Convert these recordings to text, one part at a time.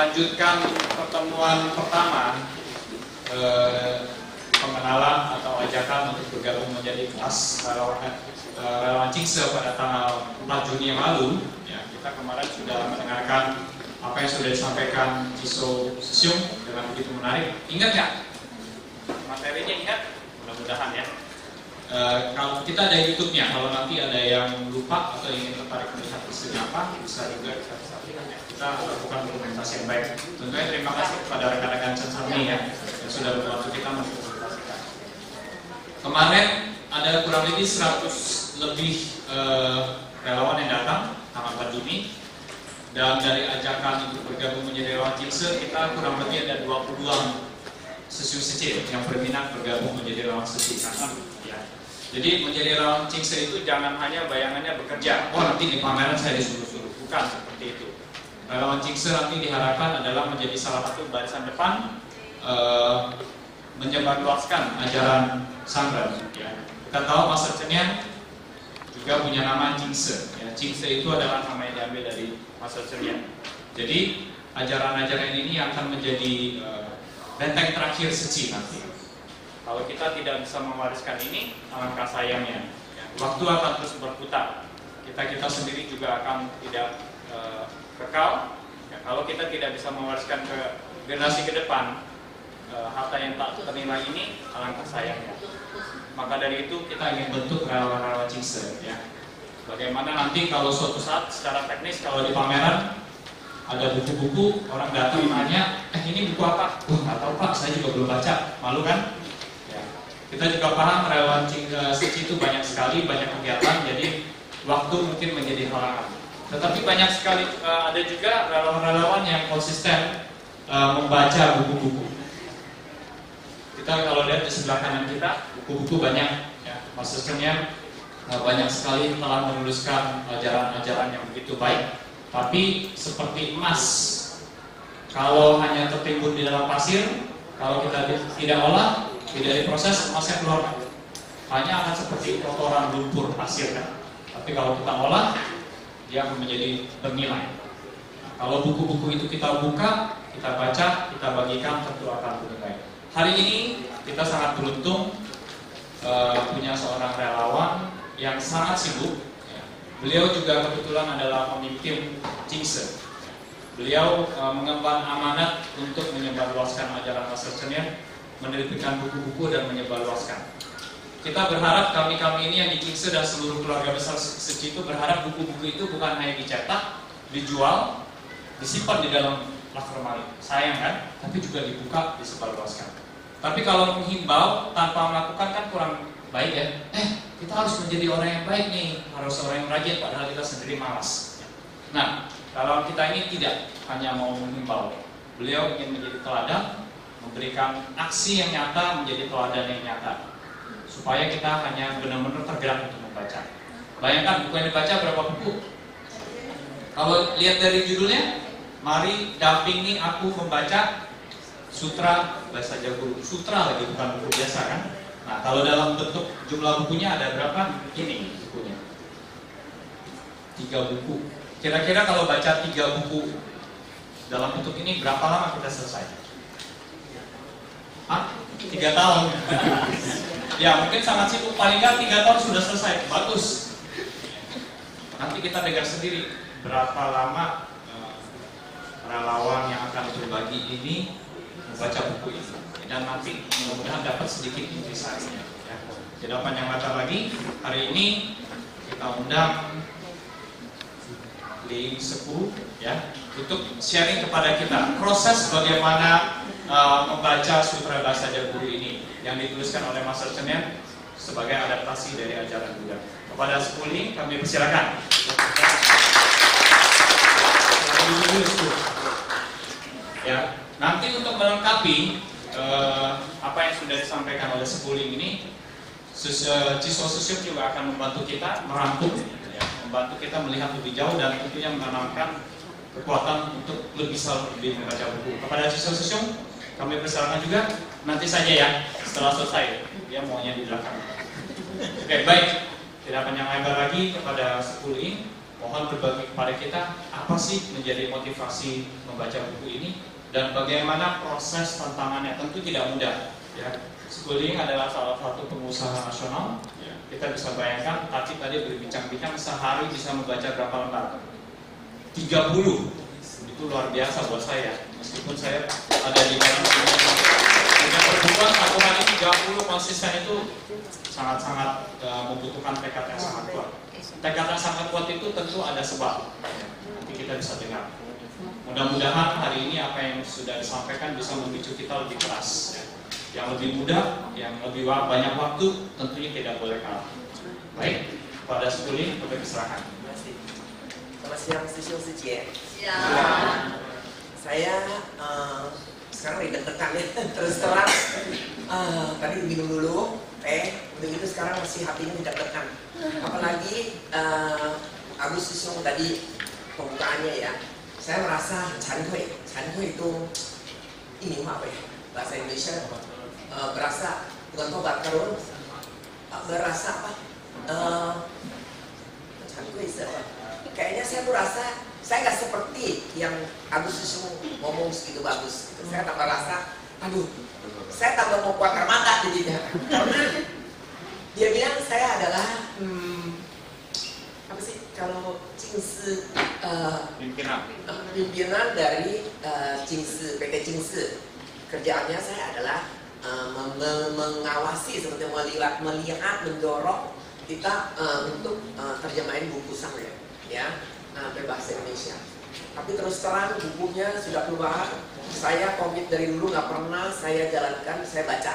melanjutkan pertemuan pertama, pengenalan atau ajakan untuk bergabung menjadi kelas relawan Cingse pada tanggal 4 Juni yang lalu. Ya, kita kemarin sudah mendengarkan apa yang sudah disampaikan Ciso Sesium dengan begitu menarik. Ingat nggak? Materinya ingat? Mudah-mudahan ya. Kalau kita ada YouTube-nya, kalau nanti ada yang lupa atau ingin tertarik melihat isinya apa, bisa juga kita saksikan ya. Kita lakukan dokumentasi yang baik. Tentunya terima kasih kepada rekan-rekan Censarni ya yang sudah membantu kita mendokumentasikan. Kemarin ada kurang lebih 100 lebih relawan yang datang tanggal 4 Juni, dan dari ajakan untuk bergabung menjadi relawan Cingse, kita kurang lebih ada 22 sesium secil yang berminat bergabung menjadi relawan secil. Ya. Jadi menjadi relawan Cingse itu jangan hanya bayangannya bekerja, oh nanti di pameran saya disuruh-suruh, bukan seperti itu. Relawan Cingse nanti diharapkan adalah menjadi salah satu barisan depan menyebarluaskan ajaran Sangren. Ya. Kita tahu Master Cenian juga punya nama Cingse. Ya. Cingse itu adalah nama yang diambil dari Master Cenian. Jadi ajaran-ajaran ini akan menjadi benteng terakhir Seci nanti. Kalau kita tidak bisa mewariskan ini, alangkah sayangnya. Waktu akan terus berputar. Kita sendiri juga akan tidak kekal. Ya, kalau kita tidak bisa mewariskan ke generasi ke depan harta yang tak ternilai ini, alangkah sayangnya. Maka dari itu kita ingin bentuk relawan-relawan Cingse. Ya. Bagaimana nanti kalau suatu saat secara teknis kalau di pameran ada buku-buku, orang datang nanya, ini buku apa? Wah, nggak tahu Pak, saya juga belum baca. Malu kan? Ya. Kita juga paham relawan Seci itu banyak sekali, banyak kegiatan, jadi waktu mungkin menjadi halangan. Tetapi banyak sekali ada juga relawan-relawan yang konsisten membaca buku-buku. Kita kalau lihat di sebelah kanan kita, buku-buku banyak. Ya. Maksudnya banyak sekali telah menuliskan ajaran-ajaran yang begitu baik. Tapi seperti emas, kalau hanya tertimbun di dalam pasir, kalau kita tidak olah, tidak diproses, emasnya keluar. Hanya akan seperti kotoran lumpur pasir kan. Tapi kalau kita olah, dia akan menjadi bernilai. Nah, kalau buku-buku itu kita buka, kita baca, kita bagikan, tentu akan bernilai. Hari ini kita sangat beruntung punya seorang relawan yang sangat sibuk. Beliau juga kebetulan adalah pemimpin Cingse. Beliau mengemban amanat untuk menyebarluaskan ajaran Master Cenian, menerbitkan buku-buku dan menyebarluaskan. Kita berharap kami-kami ini yang di Cingse dan seluruh keluarga besar Seci itu berharap buku-buku itu bukan hanya dicetak, dijual, disimpan di dalam locker lemari. Sayang kan? Tapi juga dibuka, disebarluaskan. Tapi kalau menghimbau tanpa melakukan kan kurang baik ya. Kita harus menjadi orang yang baik nih, harus orang yang rajin, padahal kita sendiri malas. Nah, kalau kita ini tidak hanya mau menghimbau, beliau ingin menjadi teladan, memberikan aksi yang nyata menjadi teladan yang nyata, supaya kita hanya benar-benar tergerak untuk membaca. Bayangkan buku yang dibaca berapa buku? Kalau lihat dari judulnya, mari dampingi aku membaca Sutra Bahasa Jawa. Sutra lagi, bukan buku biasa kan? Nah, kalau dalam bentuk jumlah bukunya ada berapa? Ini bukunya 3 buku. Kira-kira kalau baca 3 buku dalam bentuk ini berapa lama kita selesai? 3 tahun. Ya mungkin sangat sibuk, paling nggak 3 tahun sudah selesai. Bagus. Nanti kita dengar sendiri berapa lama relawan yang akan berbagi ini membaca buku ini. Dan nanti mudah-mudahan dapat sedikit intisarinya. Ya. Tidak panjang lebar lagi, hari ini kita undang Ling Sepu ya untuk sharing kepada kita proses bagaimana membaca Sutra Bahasa Jawa ini yang dituliskan oleh Master Cenian sebagai adaptasi dari ajaran Buddha. Kepada Sepu Ling kami persilakan. Ya, nanti untuk melengkapi apa yang sudah disampaikan oleh Sepu Ling ini, Ciso Sesium juga akan membantu kita merangkum, ya, membantu kita melihat lebih jauh dan tentunya menanamkan kekuatan untuk lebih membaca buku. Kepada Ciso Sesium kami persilakan juga, nanti saja ya setelah selesai, dia maunya di belakang. Oke, baik, tidak panjang lebar lagi kepada Sepu Ling. Mohon berbagi kepada kita apa sih menjadi motivasi membaca buku ini dan bagaimana proses tantangannya. Tentu tidak mudah ya. Schooling adalah salah satu pengusaha nasional. Kita bisa bayangkan, tadi berbincang-bincang sehari bisa membaca berapa lembar? 30. Itu luar biasa buat saya. Meskipun saya ada di dalam dengan perburuan satu hari 30 konsisten itu sangat-sangat membutuhkan tekad yang sangat kuat. Tekad yang sangat kuat itu tentu ada sebab. Nanti kita bisa dengar. Mudah-mudahan hari ini apa yang sudah disampaikan bisa memicu kita lebih keras. Yang lebih mudah, yang lebih banyak waktu, tentunya tidak boleh kalah. Baik, pada schooling untuk diserahkan. Terima kasih. Selamat siang, Sisyo. Siang. Saya sekarang lagi deg-degan ya, terus terang. Tadi minum dulu teh, udah gitu sekarang masih hatinya deg-degan. Apalagi Agus Sisyo tadi pembukaannya ya, saya merasa Chanhui itu ini apa ya, bahasa Indonesia berasa bukan tobat karun, berasa apa? Chanhui apa? Kayaknya saya tuh rasa saya nggak seperti yang Agus Sisyo ngomong segitu bagus. Saya tambah rasa, aduh, saya tambah mau keluar mata jadinya. Karena dia bilang saya adalah apa sih kalau Jingsi pimpinan dari Jingsi, PT Jingsi. Kerjaannya saya adalah mengawasi seperti melihat, mendorong kita untuk terjemahin buku saya ya berbahasa Indonesia. Tapi terus terang bukunya sudah keluar, saya komit dari dulu nggak pernah saya jalankan, saya baca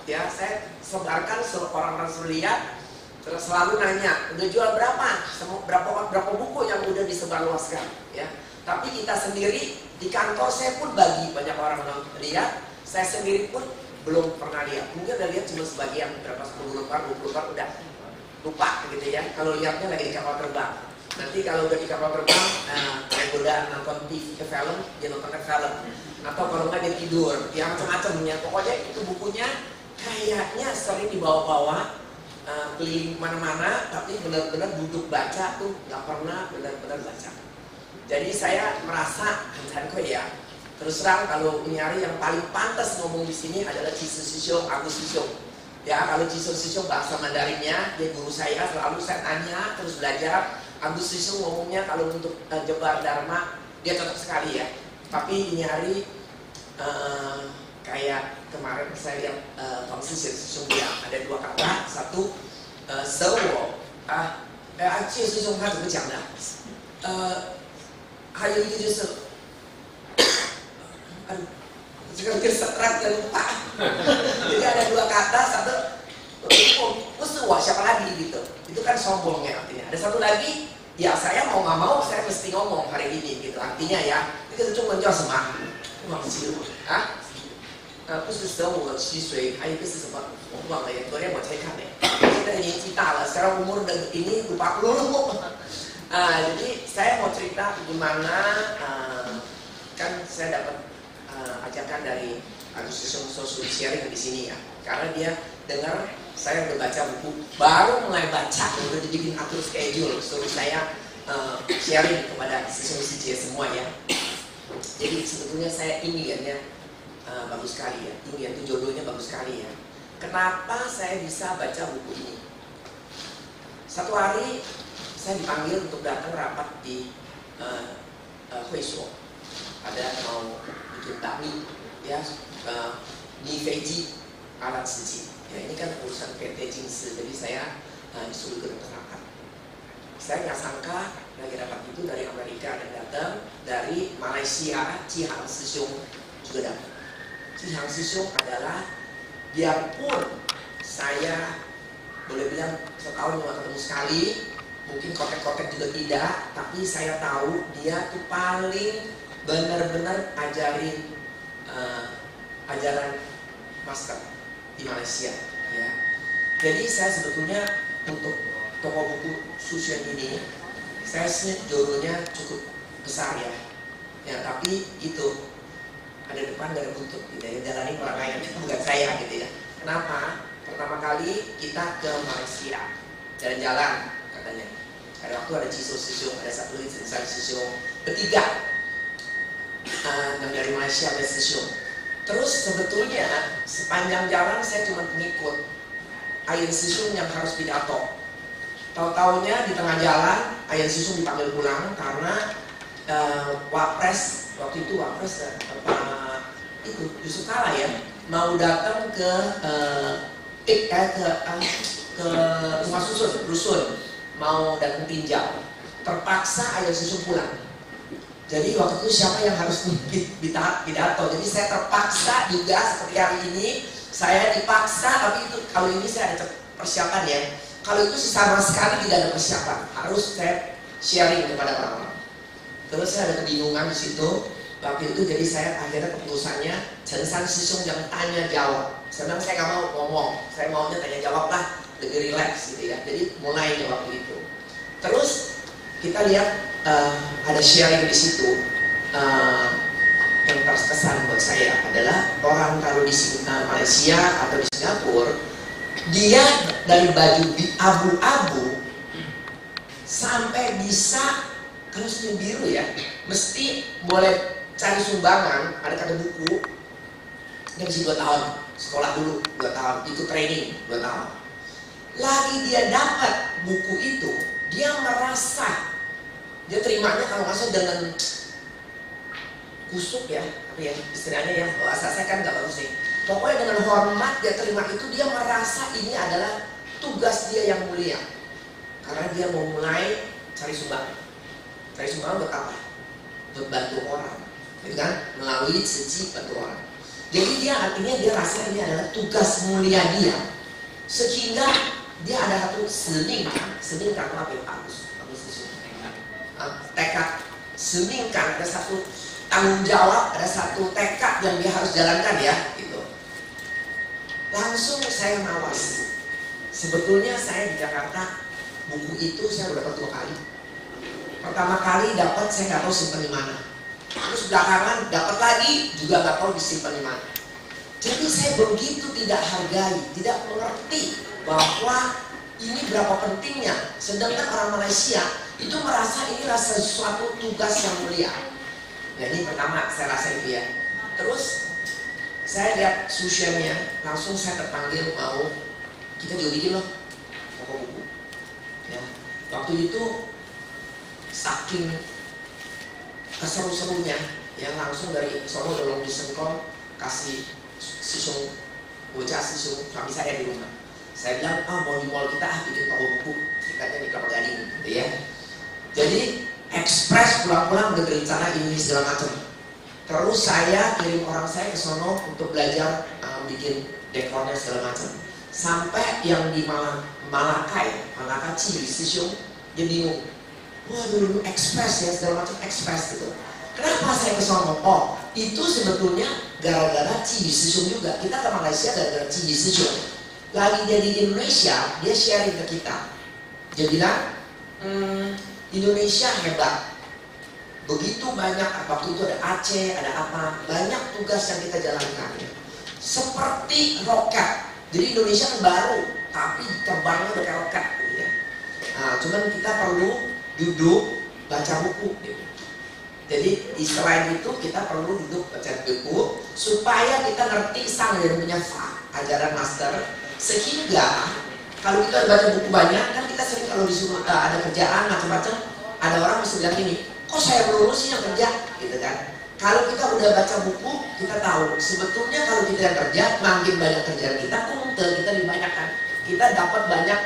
ya, saya sebarkan orang-orang suruh lihat, terus selalu nanya udah jual berapa buku yang udah disebarluaskan ya. Tapi kita sendiri di kantor saya pun bagi banyak orang lihat, saya sendiri pun belum pernah lihat, mungkin udah lihat cuma sebagian, berapa 10 lembar, 20 lembar udah lupa gitu ya. Kalau lihatnya lagi di kapal terbang. Nanti kalau udah di kapal terbang, udah nonton TV film, dia nonton film, atau kalau nggak dia tidur, ya macam-macamnya. Pokoknya itu bukunya kayaknya sering dibawa-bawa keliling mana-mana, tapi benar-benar duduk baca tuh nggak pernah benar-benar baca. Jadi saya merasa ya, terus terang kalau ini hari yang paling pantas ngomong di sini adalah Sisyo Agus Sisyo. Ya kalau Sisyo bahasa Mandarinnya, dia guru saya, selalu saya tanya terus belajar. Agus Sisyo ngomongnya kalau untuk Jebar Dharma dia cocok sekali ya. Tapi ini hari kayak kemarin saya lihat Sisyo bilang ada 2 kata, satu sewo Sisyo他怎么讲的还有一个就是这个serat dan lupa. Jadi ada 2 kata, satu wah siapa lagi gitu. Itu kan sombongnya artinya. Ada satu lagi, ya saya mau nggak mau saya mesti ngomong hari ini gitu. Artinya ya, itu cuma menjual semua.忘记了啊？不是15、7岁，还有一个是什么？我忘了呀。昨天我才看的。现在年纪大了，sekarang umur ini 40 loh. Jadi saya mau cerita gimana kan saya dapat ajakan dari Agus Sisyo sharing di sini ya. Karena dia dengar saya udah baca buku, baru mulai baca, udah dibikin atur schedule, suruh saya sharing kepada siswa-siswa semua ya. Jadi sebetulnya saya impiannya bagus sekali ya, impian itu jodohnya bagus sekali ya. Kenapa saya bisa baca buku ini? Satu hari saya dipanggil untuk datang rapat di Huishuo. Ada mau bikin bakmi ya, di Fiji alat suci. Ya ini kan urusan PT Jingsi, jadi saya disuruh ke rapat. Saya nggak sangka lagi rapat itu dari Amerika dan datang dari Malaysia, Cihang Sisyo juga datang. Cihang Sisyo adalah biarpun saya boleh bilang setahun cuma ketemu sekali, mungkin kontak-kontak juga tidak, tapi saya tahu dia tuh paling benar-benar ajarin ajaran master di Malaysia ya. Jadi saya sebetulnya untuk toko buku Susion ini saya jodohnya cukup besar ya. Ya tapi itu ada depan dan buntut gitu ya, jalani orang lain bukan saya gitu ya. Kenapa? Pertama kali kita ke Malaysia jalan-jalan katanya. Ada waktu ada Ciso Sisiung, ada satu lagi Sensai Sisiung, ketiga yang dari Malaysia ada Sisiung. Terus sebetulnya sepanjang jalan saya cuma pengikut Ayen Sisiung yang harus pidato. Tahu-taunya di tengah jalan Ayen Sisiung dipanggil pulang karena Wapres waktu itu itu Yusuf Kala ya mau datang ke rumah rusun mau datang tinjau, terpaksa Ayen Sisiung pulang. Jadi waktu itu siapa yang harus pidato? Jadi saya terpaksa juga seperti hari ini saya dipaksa, tapi itu kalau ini saya ada persiapan ya. Kalau itu sama sekali tidak ada persiapan, harus saya sharing kepada orang-orang. Terus saya ada kebingungan di situ waktu itu, jadi saya akhirnya keputusannya Sensai Sisiung yang tanya jawab. Sebenarnya saya nggak mau ngomong, saya maunya tanya jawab lah, lebih relax gitu ya. Jadi mulai jawab itu. Terus kita lihat ada sharing di situ. Yang terkesan buat saya adalah orang kalau di Malaysia atau di Singapura, dia dari baju abu-abu sampai bisa kalau senyum biru ya, mesti boleh cari sumbangan, ada kata buku. Dia masih 2 tahun, sekolah dulu 2 tahun, itu training 2 tahun. Lagi dia dapat buku itu, dia merasa dia terimanya kalau masuk dengan kusuk ya, tapi ya istilahnya ya, bahasa saya kan nggak bagus nih. Pokoknya dengan hormat dia terima itu, dia merasa ini adalah tugas dia yang mulia, karena dia mau mulai cari sumbangan. Cari sumbangan buat apa? Buat bantu orang, gitu kan? Melalui segi bantu orang. Jadi dia artinya dia rasa ini adalah tugas mulia dia, sehingga dia ada satu seningkan apa yang bagus tekad seningkan, ada satu tanggung jawab, ada satu tekad yang dia harus jalankan ya, gitu. Langsung saya mawas. Sebetulnya saya di Jakarta buku itu saya udah dapat 2 kali. Pertama kali dapat saya nggak tahu simpan di mana. Terus belakangan dapat lagi juga nggak tahu disimpan di mana. Jadi saya begitu tidak hargai, tidak mengerti bahwa ini berapa pentingnya. Sedangkan orang Malaysia itu merasa ini rasa sesuatu tugas yang mulia. Jadi pertama saya rasa itu ya. Terus saya lihat sosialnya, langsung saya terpanggil mau kita juga bikin loh toko buku. Ya. Waktu itu saking keseru-serunya, yang langsung dari Solo dolong di Sengkong kasih Sisiung, bocah Sisiung suami saya di rumah. Saya bilang, mau di mall kita bikin toko buku, kita di Kelapa Gading, gitu ya. Jadi ekspres pulang-pulang udah berencana ini segala macam. Terus saya kirim orang saya ke sono untuk belajar bikin dekornya segala macam. Sampai yang di Malacca di Sisiung, dia bingung. Wah dulu ekspres ya, segala macam ekspres gitu. Kenapa saya ke sono? Oh, itu sebetulnya gara-gara Sisiung juga. Kita ke Malaysia gara-gara Sisiung. Lagi dia di Indonesia, dia sharing ke kita. Dia bilang, Indonesia hebat. Begitu banyak, waktu itu ada Aceh, ada apa, banyak tugas yang kita jalankan. Seperti roket. Jadi Indonesia kan baru, tapi terbangnya udah kayak roket. Ya. Nah, cuman kita perlu duduk baca buku. Gitu. Jadi selain itu kita perlu duduk baca buku supaya kita ngerti sang yang punya ajaran master. Sehingga kalau kita baca buku banyak, kan kita sering kalau disuruh ada kerjaan macam-macam, ada orang bisa bilang gini, kok saya belum sih yang kerja, gitu kan? Kalau kita udah baca buku, kita tahu sebetulnya kalau kita yang kerja, makin banyak kerjaan kita, kita lebih banyak kan? Kita dapat banyak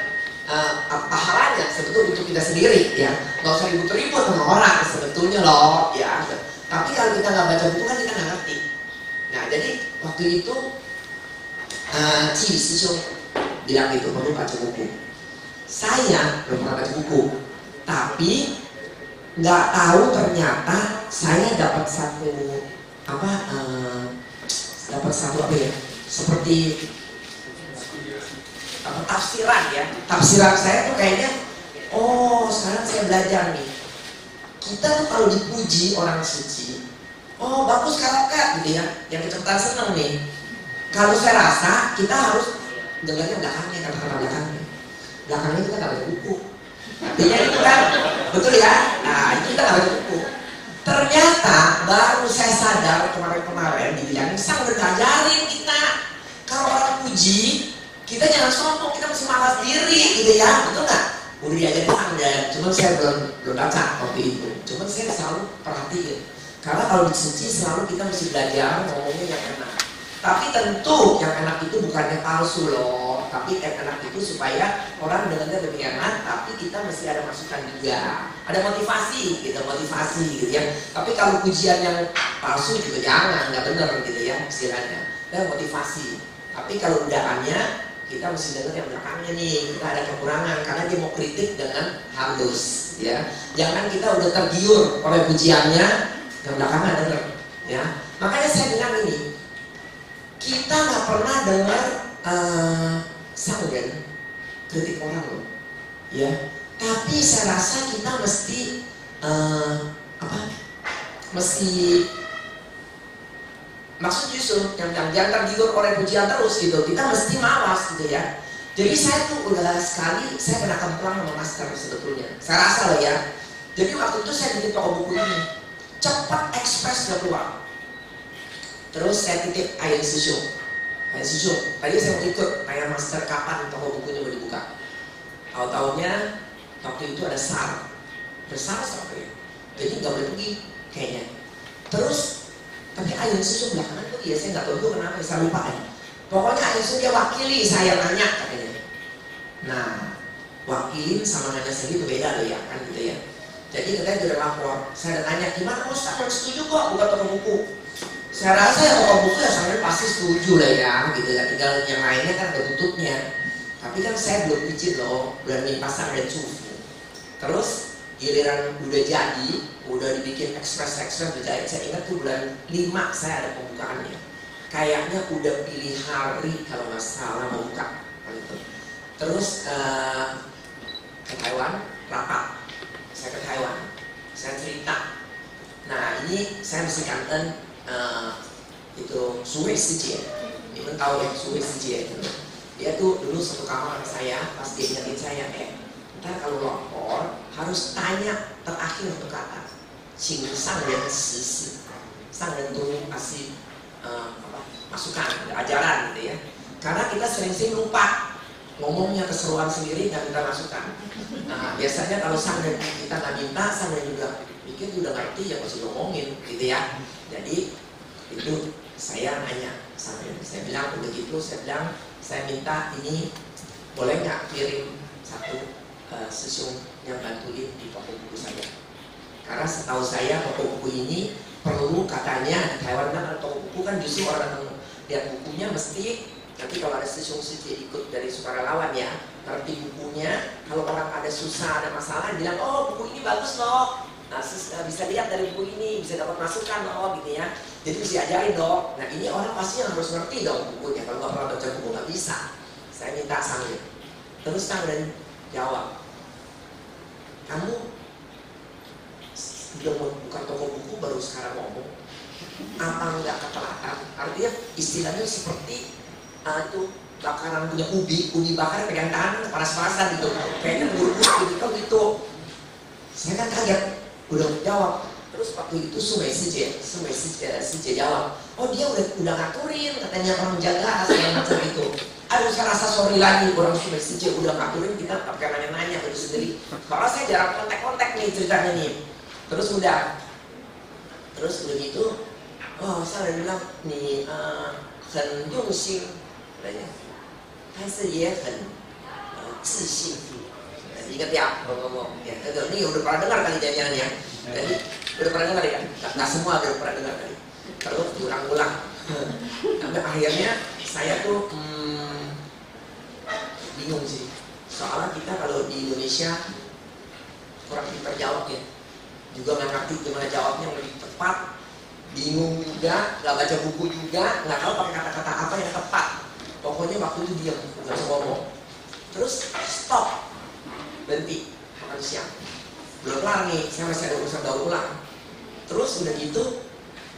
pahalanya sebetulnya untuk kita sendiri, ya. Nggak usah ribut-ribut sama orang sebetulnya loh, ya. Tapi kalau kita nggak baca buku kan kita nggak ngerti. Nah, jadi waktu itu Sisiung bilang gitu, perlu baca buku. Saya belum pernah baca buku, tapi nggak tahu ternyata saya dapat satu seperti tafsiran ya. Tafsiran saya tuh kayaknya, oh sekarang saya belajar nih. Kita tuh kalau dipuji orang suci, oh bagus karokat gitu ya, yang kecepatan seneng nih. Kalau saya rasa kita harus dengarnya belakangnya, kata-kata belakangnya. Belakangnya kita nggak baca buku. Artinya itu kan, betul ya? Nah itu kita nggak baca buku. Ternyata baru saya sadar kemarin-kemarin dibilangin sang ngajarin kita. Kalau orang puji, kita jangan sombong, kita mesti malas diri gitu ya, betul nggak? Udah diajarin Sangren, cuman saya belum baca waktu itu. Cuman saya selalu perhatiin, karena kalau di suci selalu kita mesti belajar ngomongnya yang enak. Tapi tentu yang enak itu bukannya palsu loh, tapi yang enak itu supaya orang dengarnya lebih enak, tapi kita mesti ada masukan juga, ada motivasi gitu ya. Tapi kalau pujian yang palsu juga jangan, nggak bener gitu ya istilahnya. Dan motivasi. Tapi kalau udahannya kita mesti dengar yang belakangnya nih, kita ada kekurangan karena dia mau kritik dengan halus ya. Jangan kita udah tergiur oleh pujiannya, yang belakangnya denger ya. Makanya saya bilang ini, kita nggak pernah dengar Sangren kritik orang loh ya. Tapi saya rasa kita mesti maksud justru jangan tergiur oleh pujian terus gitu. Kita mesti malas gitu ya. Jadi saya tuh udah sekali saya pernah kemplang sama master sebetulnya. Saya rasa loh ya. Jadi waktu itu saya bikin toko buku ini, cepat ekspres udah keluar. Terus saya titip Ayen Sisung. Tadi saya mau ikut tanya master kapan toko bukunya mau dibuka. Tahu-taunya waktu itu ada SAR. Bersama sampai. Jadi nggak boleh pergi kayaknya. Terus tapi Ayen Sisung belakangan tuh dia, saya nggak tahu itu kenapa, saya lupa ya. Pokoknya Ayen Sisung dia wakili saya nanya katanya. Nah, wakilin sama nanya sendiri itu beda loh ya kan gitu ya. Jadi katanya dia udah lapor, saya udah tanya gimana Ustaz, harus setuju kok buka toko buku. Saya rasa ya toko buku ya sampai pasti setuju lah ya gitu ya. Tinggal yang lainnya kan ada tutupnya. Tapi kan saya belum izin loh, belum pasang dan sufu. Terus giliran udah jadi, udah dibikin ekspres dijahit. Saya ingat tuh bulan 5 saya ada pembukaannya. Kayaknya udah pilih hari kalau nggak salah mau buka gitu. Terus ke Taiwan, rapat. Saya ke Taiwan, saya cerita. Nah ini saya mesti kanten itu Suwe Sijie. Ibu tahu ya Suwe Sijie itu. Dia tuh dulu satu kamar sama saya, pas dia ingetin saya, ntar kalau lapor harus tanya terakhir untuk kata Qing Sangren Sisi. Sangren itu kasih masukan, ajaran gitu ya. Karena kita sering-sering lupa ngomongnya keseruan sendiri, nggak minta masukan. Nah biasanya kalau Sangren kita nggak minta, Sangren juga pikir udah ngerti ya masih ngomongin gitu ya. Jadi itu saya nanya Sangren, saya bilang udah gitu, saya bilang saya minta ini boleh nggak kirim satu sesung yang bantuin di toko buku saya. Karena setahu saya toko buku ini perlu katanya di Taiwan kan toko buku kan justru orang lihat bukunya mesti nanti kalau ada sesung sih ikut dari sukarelawan ya, ngerti bukunya. Kalau orang ada susah ada masalah bilang oh buku ini bagus loh. Nah bisa lihat dari buku ini bisa dapat masukan loh gitu ya. Jadi mesti ajarin dong. Nah ini orang pasti harus ngerti dong bukunya. Kalau nggak pernah baca buku nggak bisa. Saya minta Sangren. Terus Sangren jawab, kamu udah mau buka toko buku baru sekarang ngomong, apa enggak ketelatan? Artinya istilahnya seperti itu bakaran punya ubi bakar pegang tangan panas-panasan gitu, kayaknya buru-buru gitu. Saya kan kaget, udah jawab. Terus waktu itu Suwe Sijie jawab, oh dia udah ngaturin katanya orang menjaga segala macam itu. Aduh saya rasa sorry lagi orang Suwe Sijie udah ngaturin, kita pakai nanya-nanya itu sendiri. Karena saya jarang kontak-kontak nih ceritanya nih. Terus udah gitu, oh saya bilang nih 很用心，但是也很自信。Ingat ya, ngomong ya, ini udah pernah dengar kali janjian ya. Jadi udah pernah dengar ya, nggak semua udah pernah dengar kali. Terus diulang-ulang. Sampai akhirnya saya tuh bingung sih. Soalnya kita kalau di Indonesia kurang pintar jawab ya. Juga nggak ngerti gimana jawabnya yang lebih tepat. Bingung juga, nggak baca buku juga, nggak tahu pakai kata-kata apa yang tepat. Pokoknya waktu itu diam, nggak usah ngomong. Terus stop. Berhenti makan siang. Belum kelar nih, saya masih ada urusan daur ulang. Terus udah gitu,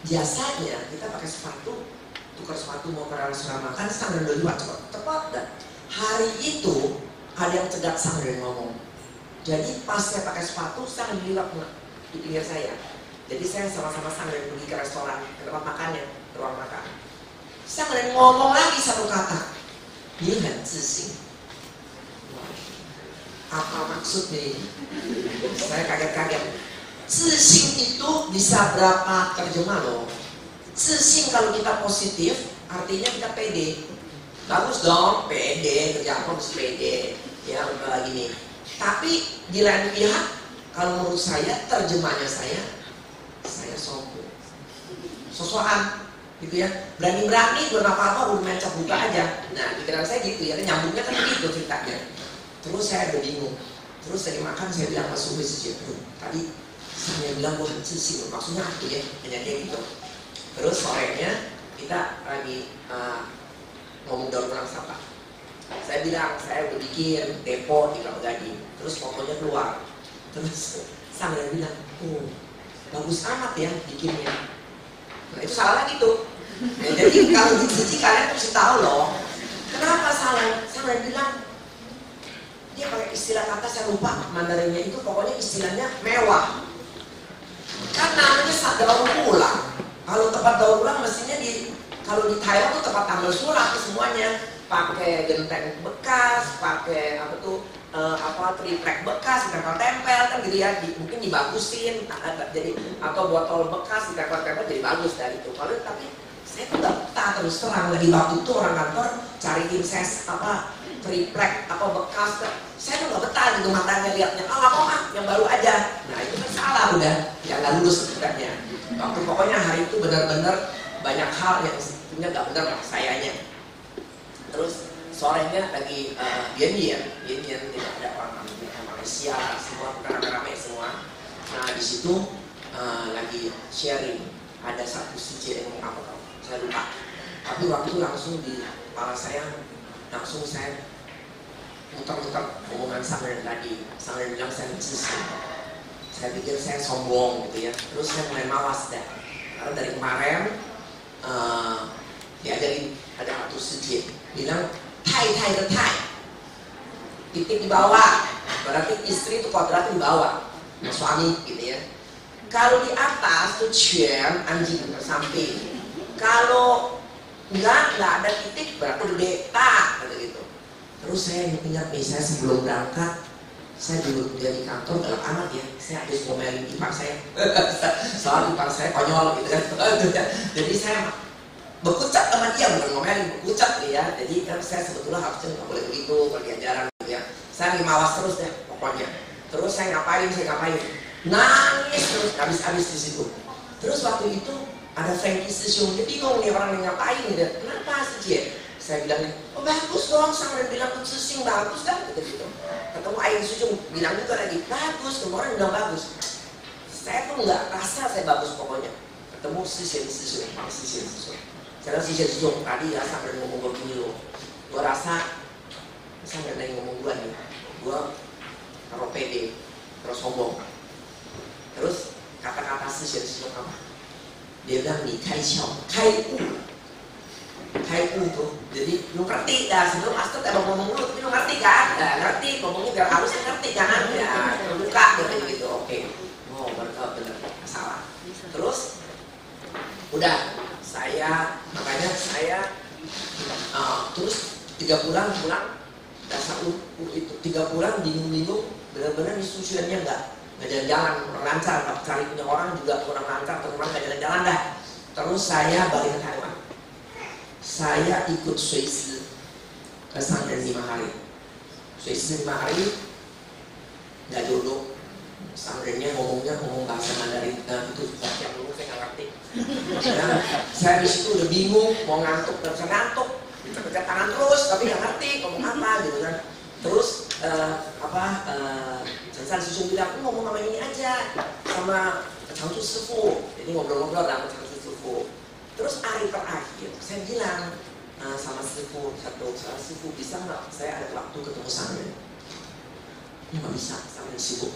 biasanya kita pakai sepatu, tukar sepatu mau ke restoran makan, Sangren udah lewat cepat dan hari itu ada yang cegat Sangren ngomong. Jadi pas saya pakai sepatu, saya ngeliat di pinggir saya. Jadi saya sama-sama sambil pergi ke restoran, ke tempat makannya, ke ruang makan. Saya ngomong lagi satu kata, dia nggak zhixing. Apa maksudnya ini? Saya kaget-kaget. Zhixing itu bisa berapa terjemah loh. Zhixing kalau kita positif, artinya kita pede. Bagus dong, pede, kerja apa mesti pede. Ya, lagi nih. Tapi di lain pihak, kalau menurut saya, terjemahnya saya sombong. Sosokan, gitu ya. Berani-berani, belum apa-apa, udah main cap buka aja. Nah, pikiran saya gitu ya, nyambungnya kan begitu ceritanya. Terus saya udah bingung. Terus lagi makan, saya bilang sama Suhu tadi saya bilang gue sih, maksudnya aku ya, hanya kayak gitu. Terus sorenya, kita lagi ngomong daur ulang sampah. Saya bilang, saya udah bikin depo di Kelapa Gading. Terus fotonya keluar. Terus saya bilang, oh bagus amat ya bikinnya. Nah itu salah gitu. Ya, jadi kalau di kalian mesti tahu loh. Kenapa salah? Saya bilang, dia pakai istilah kata saya lupa Mandarinnya itu, pokoknya istilahnya mewah. Kan namanya daur ulang. Kalau tempat daur ulang mestinya kalau di Thailand tuh tempat tambal surat semuanya. Pakai genteng bekas, pakai triplek bekas, ditempel-tempel kan gitu ya, mungkin dibagusin, jadi atau botol bekas ditempel-tempel jadi bagus dari itu. Kalau tapi saya tuh nggak betah terus terang, lagi waktu itu orang kantor cariin saya triplek bekas, saya tuh nggak betah gitu matanya liatnya, nggak mau yang baru aja. Nah itu kan salah udah, ya nggak lulus sebenarnya. Waktu pokoknya hari itu benar-benar banyak hal yang sebenarnya nggak benar lah sayanya. Terus sorenya lagi Yanyan tidak ada orang Malaysia semua ramai semua. Nah di situ lagi sharing, ada satu CJ yang ngomong apa saya lupa. Tapi waktu itu langsung di kepala saya langsung saya muter-muter omongan Sanger tadi. Sanger bilang saya zhixing. Saya pikir saya sombong gitu ya. Terus saya mulai malas dah. Karena dari kemarin diajarin ada satu CJ bilang tai titik di bawah, berarti istri itu kuadratnya di bawah, suami gitu ya. Kalau di atas tuh cuan anjing bersamping, kalau nggak ada titik berarti gede tak gitu. Terus saya ingat nih, saya sebelum berangkat saya dulu dari kantor dalam amat ya, saya habis ngomelin ipar saya soal ipar saya konyol gitu kan. Jadi saya berkucat sama dia, bukan ngomelin, berkucat ya. Jadi kan saya sebetulnya harusnya nggak boleh begitu kalau diajaran gitu ya. Saya lagi mawas terus deh pokoknya. Terus saya ngapain, nangis terus habis-habis di situ. Terus waktu itu ada Frankie Sisiung, dia bingung nih orang yang ngapain gitu. Kenapa sih dia? Saya bilang, oh bagus dong, Sanger bilang Sisiung bagus kan gitu. Ketemu Ayin Sisiung bilang juga lagi bagus, semua orang bilang bagus. Saya tuh nggak rasa saya bagus pokoknya. Ketemu Sisiung. Karena si Jezong tadi ya sampai ngomong begini loh. Gua rasa saya nggak ngomong gua nih. Gua taruh pede, terus sombong. Terus kata-kata si Jezong apa? Dia bilang nih kai u tuh. Jadi lu ngerti dah sebelum Astro emang ngomong lu, tapi lu ngerti kan? Nah, ngerti ngomongnya biar harusnya ngerti jangan ya terbuka gitu. Oke. Oh benar salah. Terus udah. Makanya saya terus 3 bulan pulang dasar itu 3 bulan bingung benar-benar institusinya nggak jalan-jalan kurang lancar, cari punya orang juga kurang lancar, teman nggak jalan-jalan dah. Terus saya balik ke Taiwan, saya ikut Swiss ke Sanger 5 hari. Swiss 5 hari nggak jodoh. Sangernya ngomong bahasa Mandarin itu yang dulu saya nggak ngerti. Nah, saya di situ udah bingung mau ngantuk, nggak bisa ngantuk, pencet tangan terus tapi nggak ngerti ngomong apa gitu kan. Terus Sansan Sisiung bilang, aku ngomong sama ini aja sama Changsu Sifu, jadi ngobrol-ngobrol sama Changsu Sifu. Terus hari terakhir saya bilang sama Sifu Sifu bisa nggak saya ada waktu ketemu Sanger? Nggak bisa, Sanger sibuk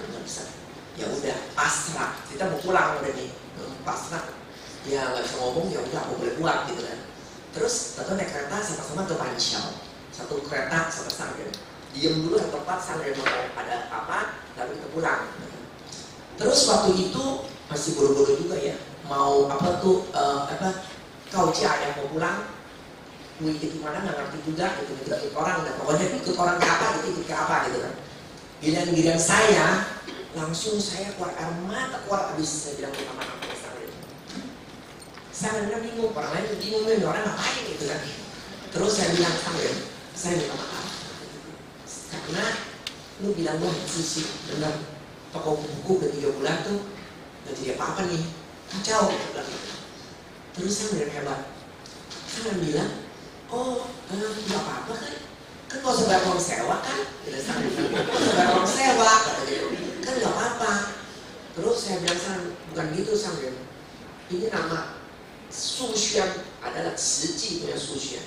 nggak bisa. Ya udah pasrah, kita mau pulang udah nih, pasrah. Ya nggak bisa ngomong, ya udah aku boleh buat gitu kan. Terus naik kereta sama-sama ke Panciao, satu kereta sama Sanger. diem dulu di tempat sambil mau ada apa, lalu kita pulang. Terus waktu itu masih buru-buru juga ya, mau apa tuh kau yang mau pulang, mau ikut mana nggak ngerti juga, ikut orang, nah, pokoknya ikut orang ke apa, ikut ke apa gitu kan. Giliran saya langsung saya keluar air mata, keluar habis. Saya bilang minta maaf ke saya bilang bingung, orang lain bingung nih, orang ngapain gitu kan. Terus saya bilang saya minta maaf karena lu bilang gua sisi benar toko buku ke 3 bulan tuh nggak jadi apa-apa nih, kacau bilang gitu. Terus saya bilang hebat, saya bilang oh nggak apa-apa kan nggak usah bayar uang sewa kan, nggak usah bayar uang sewa kan nggak apa-apa. Terus saya bilang bukan gitu Sang, ini nama Susyan adalah Ciji punya Susyan.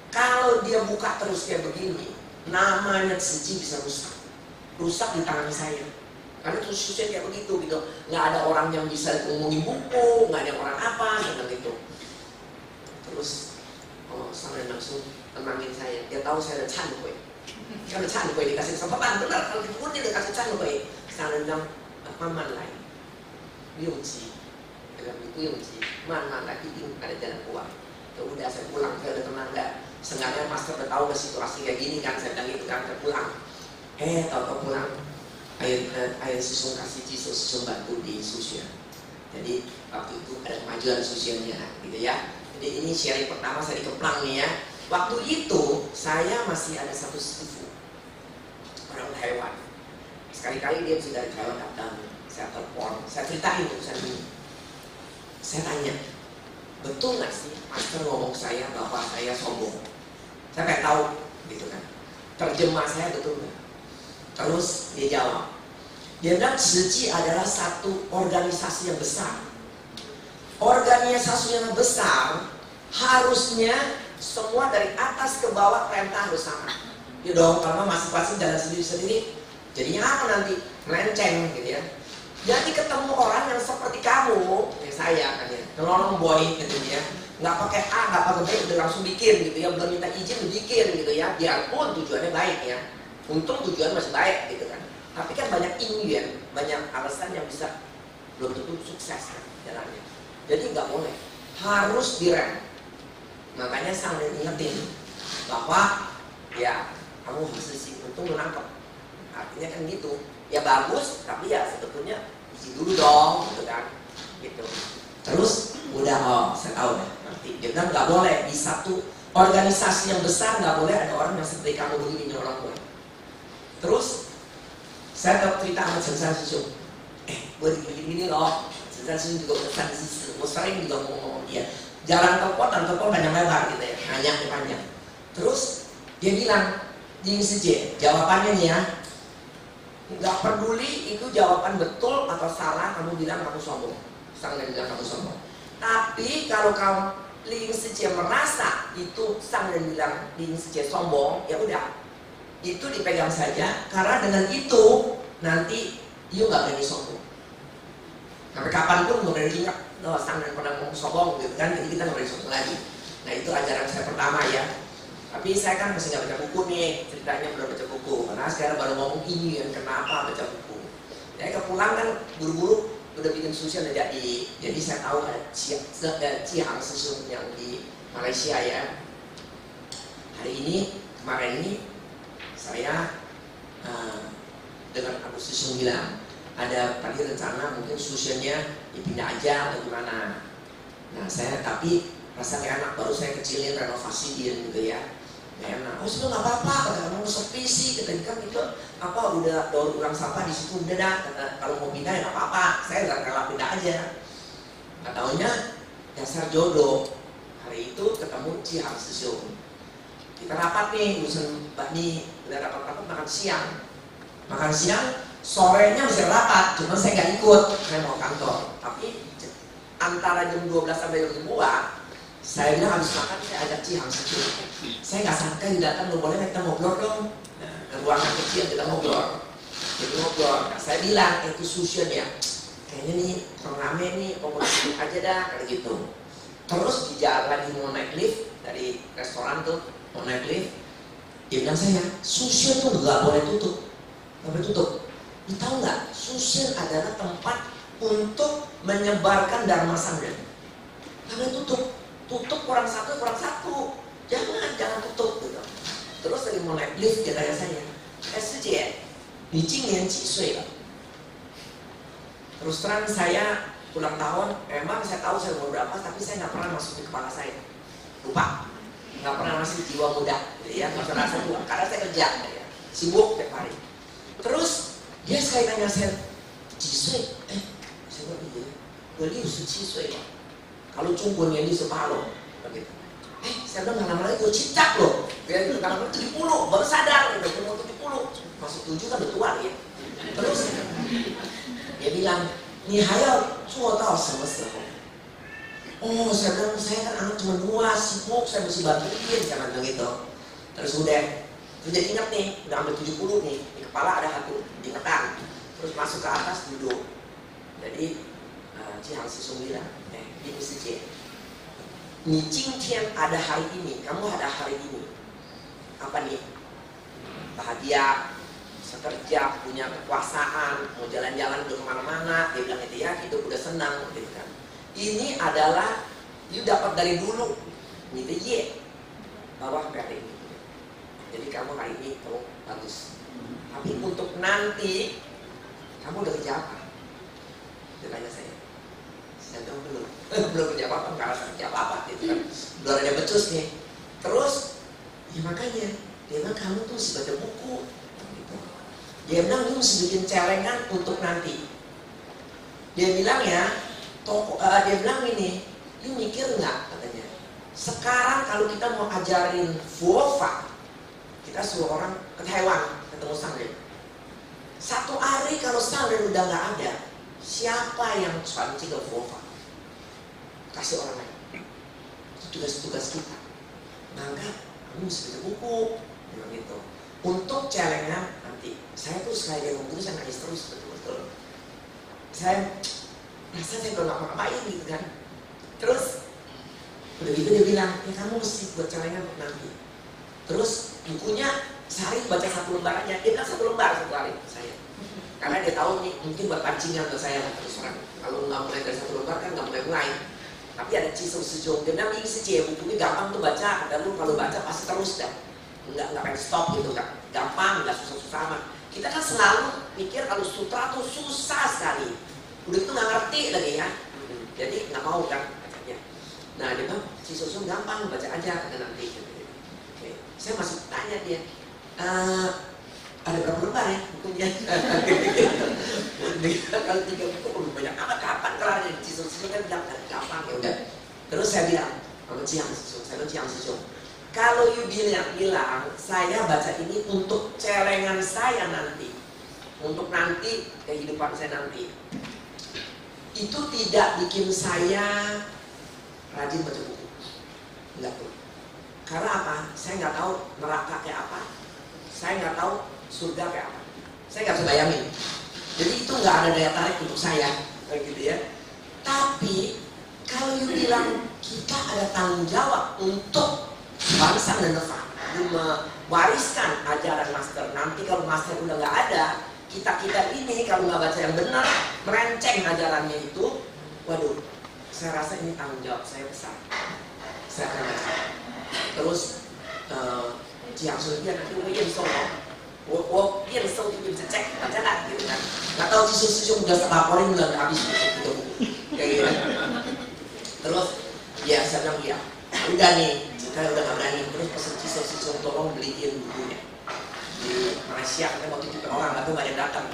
Kalau dia buka terus kayak begini, namanya Ciji bisa rusak di tangan saya. Karena itu Susyan kayak begitu gitu, nggak ada orang yang bisa ngomongin buku, nggak ada orang apa gitu. Terus Sang langsung tenangin saya, dia tahu saya ada candu. Kalau candu dikasih kesempatan, benar kalau dipukul dia dikasih candu. Sang bilang paman lain, Yungji, dalam itu Yungji, mana lagi ada jalan keluar. Ya udah saya pulang, saya udah tenang dah. Sengaja master udah tahu situasi kayak gini kan, saya bilang itu kan saya pulang. Tahu pulang, air susun kasih susun bantu di Susyan. Jadi waktu itu ada kemajuan Susyannya, gitu ya. Jadi ini sharing pertama saya di Keplang nih ya. Waktu itu saya masih ada satu sepupu orang Taiwan. Sekali-kali dia sudah dari Taiwan datang, saya telepon, saya ceritain urusan ini. Saya tanya, betul nggak sih master ngomong saya bahwa saya sombong? Saya pengen tahu, gitu kan. Terjemah saya betul nggak? Terus dia jawab, dia bilang Ciji adalah satu organisasi yang besar. Organisasi yang besar harusnya semua dari atas ke bawah perintah harus sama. Ya dong, karena masing-masing jalan sendiri-sendiri. Jadinya apa nanti? Melenceng gitu ya. Jadi ketemu orang yang seperti kamu, ya saya kan ya, nolong boy gitu ya, nggak pakai A, nggak pakai B, udah langsung bikin gitu ya, belum minta izin bikin gitu ya, biarpun tujuannya baik ya, untung tujuan masih baik gitu kan, tapi kan banyak ingin, banyak alasan yang bisa belum tentu sukses kan jalannya, jadi nggak boleh, harus direm. Makanya Sang ingetin bahwa ya kamu harus sih untung menangkap, artinya kan gitu. Ya bagus, tapi ya sebetulnya isi dulu dong, gitu kan, gitu. Terus udah saya tahu deh, nanti dia bilang nggak boleh di satu organisasi yang besar nggak boleh ada orang yang seperti kamu begini nyolong gue. Terus saya cerita sama Sensan Susu, gue begini loh, Sensan Susu juga pesan di situ, gue sering juga ngomong dia, jalan telepon dan telepon panjang lebar gitu ya, nanya panjang. Terus dia bilang, Jing Sije, jawabannya nih ya. Nggak peduli itu jawaban betul atau salah, kamu bilang kamu sombong, Sang bilang kamu sombong. Tapi kalau kamu Ling Sije merasa itu Sang bilang Ling Sije sombong, ya udah itu dipegang saja, karena dengan itu nanti you nggak berani sombong. Sampai kapanpun nggak berani ingat, Sang pernah ngomong sombong gitu kan, jadi kita nggak berani sombong lagi. Nah itu ajaran saya pertama ya. Tapi saya kan masih nggak baca buku nih, ceritanya belum baca buku. Karena sekarang baru ngomong ini yang kenapa baca buku. Jadi kepulang kan buru-buru udah bikin sushi udah jadi. Jadi saya tahu ada Cihang susu yang di Malaysia ya. Hari ini, kemarin ini saya dengan Abu Susu bilang ada tadi rencana mungkin susinya dipindah aja atau gimana. Nah saya tapi rasanya enak, baru saya kecilin renovasi dia gitu ya. Enak, oh sudah nggak apa-apa, kata mau sepi sih, kata kan itu apa udah daur ulang sampah di situ udah dah, kata kalau mau pindah ya nggak apa-apa, saya nggak rela pindah aja. Nggak taunya dasar jodoh, hari itu ketemu Cihang Susu. Kita rapat nih, urusan bakmi, udah rapat-rapat makan siang, sorenya bisa rapat, cuma saya nggak ikut, saya mau kantor. Tapi antara jam 12 sampai jam 2 saya bilang habis makan saya ajak Cihang Susu. Saya nggak sangka dia datang, lo boleh kita ngobrol dong. Nah, ke ruangan kecil kita ngobrol. Jadi ngobrol. Nah, saya bilang itu Susun ya, kayaknya nih orang rame nih, komunikasi aja dah kayak gitu. Terus di jalan lagi mau naik lift dari restoran tuh, mau naik lift, Dia bilang saya, Sushen tuh nggak boleh tutup, nggak boleh tutup. Lu tahu nggak? Sushen adalah tempat untuk menyebarkan Dharma Sangha. Nggak boleh tutup, tutup kurang satu, jangan tutup gitu. Terus dari mulai lift dia tanya saya, Sijie, ni jingnian ji sui le? Terus terang saya ulang tahun, memang saya tahu saya umur berapa, tapi saya nggak pernah masuk di kepala saya, lupa, nggak pernah masuk di jiwa muda, ya nggak pernah rasa tua, karena saya kerja, ya, sibuk tiap hari. Terus dia sekali tanya saya, Jisui, saya bilang iya, 67 岁了. Kalau cungkunnya ini sepalo, begitu. Saya bilang nggak lama lagi gue cicak loh, dia bilang nggak lama 70, baru sadar, udah umur 70, masuk 7 kan udah tua ya. Terus dia bilang, ni hayal做到什么时候? Oh, saya bilang saya kan anak cuma 2, sibuk, saya mesti bantuin, jangan bilang gitu. Terus udah, terus jadi ingat nih, udah ambil 70 nih, di kepala ada satu ingatan. Terus masuk ke atas duduk. Jadi Jiang Sisung bilang, ini Sijie, ni jingtian ada hari ini, kamu ada hari ini, apa nih? Bahagia, kerja, punya kekuasaan, mau jalan-jalan udah kemana-mana, dia bilang itu ya, hidup udah senang, gitu kan. Ini adalah, you dapat dari dulu, gitu ye, bawah hari ini. Jadi kamu hari ini, kamu bagus. Tapi untuk nanti, kamu udah kerja apa? Dia tanya saya bilang belum kerja apa-apa, nggak rasa kerja apa-apa, gitu kan. Belum ada becus nih. Terus, ya makanya, dia bilang kamu tuh mesti baca buku. Dia bilang lu mesti bikin celengan untuk nanti. Dia bilang ya, dia bilang ini, lu mikir nggak katanya? Sekarang kalau kita mau ajarin Fuofa, kita suruh orang ke Taiwan ketemu Sangren. Satu hari kalau Sangren udah nggak ada, siapa yang cuanci ke Fuofa? Kasih orang lain. Itu tugas-tugas kita. Maka lu mesti baca buku, bilang gitu. Untuk celengan nanti, saya tuh sekali dia ngomong saya nangis terus betul-betul. Saya rasa saya belum ngapa-ngapain gitu kan. Terus udah gitu dia bilang, ya kamu mesti buat celengan untuk nanti. Terus bukunya sehari baca 1 lembar aja. Dia bilang 1 lembar satu hari saya. Karena dia tahu nih mungkin buat pancingan untuk saya terus terang. Kalau nggak mulai dari 1 lembar kan nggak mulai. Tapi ada Jisung Sejong, dia bilang ini Sijie, bukunya gampang tuh baca. Dan lu kalau baca pasti terus dah. Nggak pengen stop gitu kan, gampang, nggak susah-susah amat. Kita kan selalu pikir kalau sutra tuh susah sekali, udah itu nggak ngerti lagi ya, jadi nggak mau kan bacanya. Nah dia bilang si Susung gampang baca aja kata nanti. Oke. Saya masih tanya dia, ada berapa lembar ya bukunya? Kalau 3 buku belum banyak amat, kapan kelarnya? Si Susung kan bilang gampang ya udah. Terus saya bilang sama Jiang Sisung, saya bilang Jiang Sisung, kalau you bilang saya baca ini untuk celengan saya nanti, untuk nanti kehidupan saya nanti, itu tidak bikin saya rajin baca buku, enggak tuh. Karena apa? Saya nggak tahu neraka kayak apa, saya nggak tahu surga kayak apa, saya nggak bisa bayangin. Jadi itu nggak ada daya tarik untuk saya, kayak gitu ya. Tapi kalau you bilang kita ada tanggung jawab untuk bangsa dan negara, mewariskan ajaran master. Nanti kalau master udah nggak ada, kita ini kalau nggak baca yang benar, merenceng ajarannya itu, waduh, saya rasa ini tanggung jawab saya besar. Saya akan baca. Terus Jiang Sui dia nanti udah solo, dia solo dia bisa cek baca lagi gitu kan. Nggak tahu si Susung udah laporin udah habis gitu, kayak gitu. Terus ya saya bilang ya, udah nih. Saya udah gak berani, terus pesen Sisung tolong beliin bukunya di Malaysia. Kita mau titip orang, gak tuh gak ada yang datang.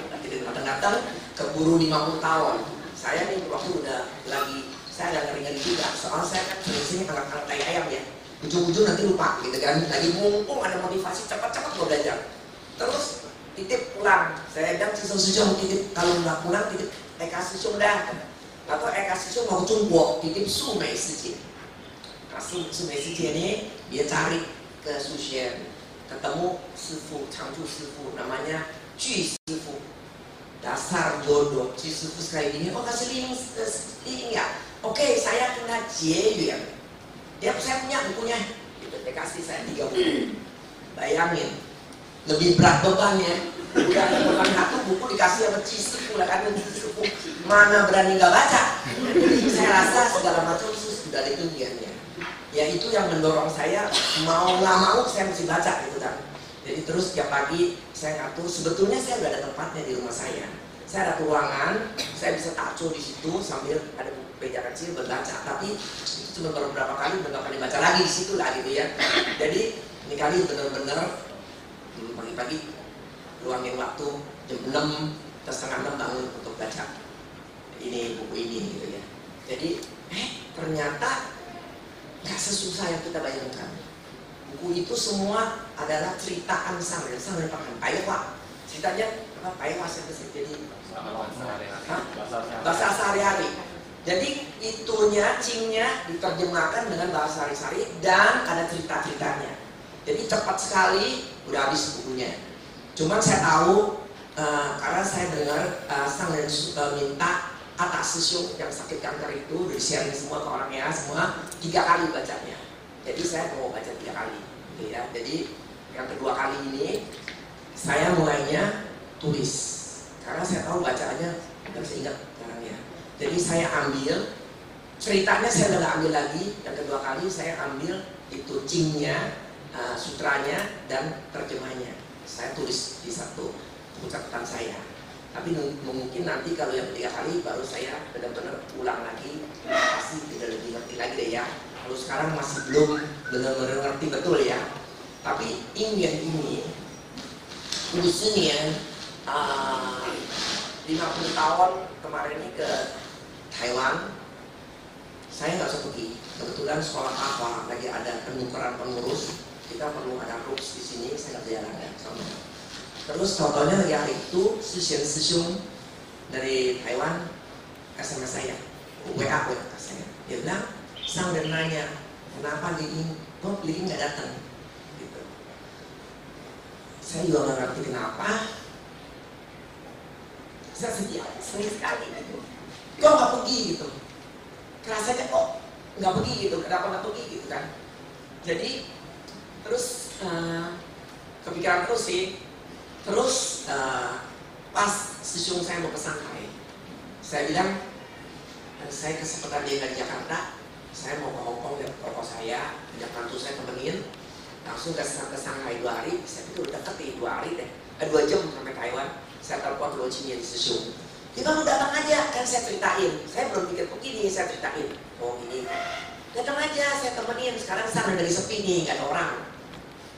Datang keburu 50 tahun. Saya nih waktu udah lagi, saya agak ngeri-ngeri juga. Soalnya saya kan sini anak-anak tai ayam ya. Ujung-ujung nanti lupa gitu kan. Lagi mumpung ada motivasi cepat-cepat mau belajar. Terus titip pulang. Saya bilang Sisung titip, kalau nggak pulang titip Eka Sisung dah. Atau Eka Sisung mau Jungguo, titip Su Mei Sijie. Su Mei Sijie ini dia cari ke Sushen, ketemu Sifu, Changju Sifu, namanya Ju Sifu. Dasar jodoh, Ju Sifu sekali gini, oh kasih link ya. Oke, saya kena Jie Yuan. Dia saya punya bukunya, gitu. Dia kasih saya 3 buku. Bayangin, lebih berat bebannya. Bukan satu buku dikasih sama cici pula kan, mana berani nggak baca. Jadi saya rasa segala macam sudah ada impiannya. Ya itu yang mendorong saya mau nggak mau saya mesti baca gitu kan. Jadi terus tiap pagi saya ngatur. Sebetulnya saya udah ada tempatnya di rumah saya. Saya ada ruangan, saya bisa taco di situ sambil ada meja kecil berbaca. Tapi itu cuma beberapa kali udah nggak pernah baca lagi di situ lah gitu ya. Jadi ini kali benar-benar pagi-pagi luangin waktu jam 6 atau setengah 6 bangun untuk baca ini buku ini gitu ya. Jadi ternyata nggak sesusah yang kita bayangkan. Buku itu semua adalah ceritaan Sangren pakai Paiwa. Ceritanya apa? Paiwa jadi bahasa sehari-hari. Jadi itunya, cingnya diterjemahkan dengan bahasa sehari-hari dan ada cerita-ceritanya. Jadi cepat sekali udah habis bukunya. Cuman saya tahu karena saya dengar Sangren minta atas sisiu yang sakit kanker itu udah di-sharing semua ke orangnya semua 3 kali bacanya. Jadi saya mau baca 3 kali gitu ya. Jadi yang kedua kali ini saya mulainya tulis karena saya tahu bacaannya nggak bisa ingat caranya. Jadi saya ambil ceritanya, saya udah nggak ambil lagi. Yang kedua kali saya ambil itu cingnya, sutranya dan terjemahnya. Saya tulis di satu buku catatan saya. Tapi mungkin nanti kalau yang 3 kali baru saya benar-benar ulang lagi, pasti tidak lebih ngerti lagi deh ya. Kalau sekarang masih belum benar-benar ngerti betul ya. Tapi impian ini tulisnya 50 tahun kemarin ini ke Taiwan. Saya nggak usah pergi. Kebetulan sekolah apa lagi ada penukaran pengurus. Kita perlu ada rups di sini. Saya nggak jalan ya sama. Terus contohnya lagi hari itu Sisiung dari Taiwan SMS saya, WA saya. Dia bilang, Sangren nanya, kenapa Li kok Li nggak datang? Gitu. Saya juga nggak ngerti kenapa. Saya sedih sekali gitu. Kok nggak pergi gitu? Rasanya kok nggak pergi gitu? Kenapa nggak pergi gitu kan? Jadi terus kepikiran terus sih. Terus pas Sisiung saya mau ke Shanghai, saya bilang saya kesempatan dia dari Jakarta, saya mau ke Hongkong dan toko saya, ajak mantu saya temenin, langsung ke Shanghai 2 hari. Saya pikir udah deket nih 2 hari deh, 2 jam sampai Taiwan. Saya telepon Locinya di Sisiung, dia mau datang aja, kan saya ceritain. Saya belum pikir begini, saya ceritain. Oh ini, datang aja, saya temenin. Sekarang sana dari sepi nih, nggak ada orang.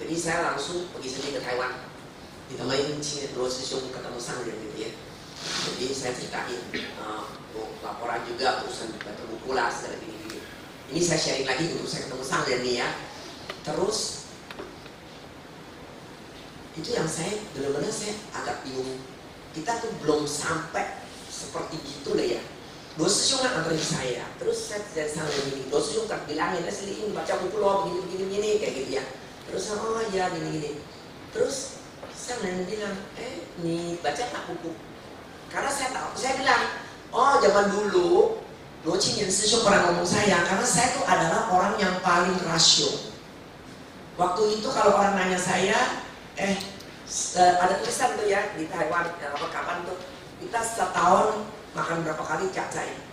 Jadi saya langsung pergi sendiri ke Taiwan. Ditambahin Sisiung ketemu Sangren gitu ya. Jadi saya ceritain laporan juga urusan baca buku lah segala gini-gini. Ini saya sharing lagi untuk saya ketemu Sangren nih ya. Terus itu yang saya benar-benar saya agak bingung. Kita tuh belum sampai seperti gitu deh ya. Sisiung kan anterin saya. Terus saya dari Sangren ini, Sisiung kan bilangin, Leslie ini baca buku lo begini-begini kayak gitu ya. Terus oh ya gini-gini. Terus saya bilang, nih baca nggak buku? Karena saya tahu, saya bilang, oh zaman dulu Locinya Sisiung pernah ngomong saya, karena saya tuh adalah orang yang paling rasio. Waktu itu kalau orang nanya saya, ada tulisan tuh ya di Taiwan, apa kapan tuh kita setahun makan berapa kali cacai,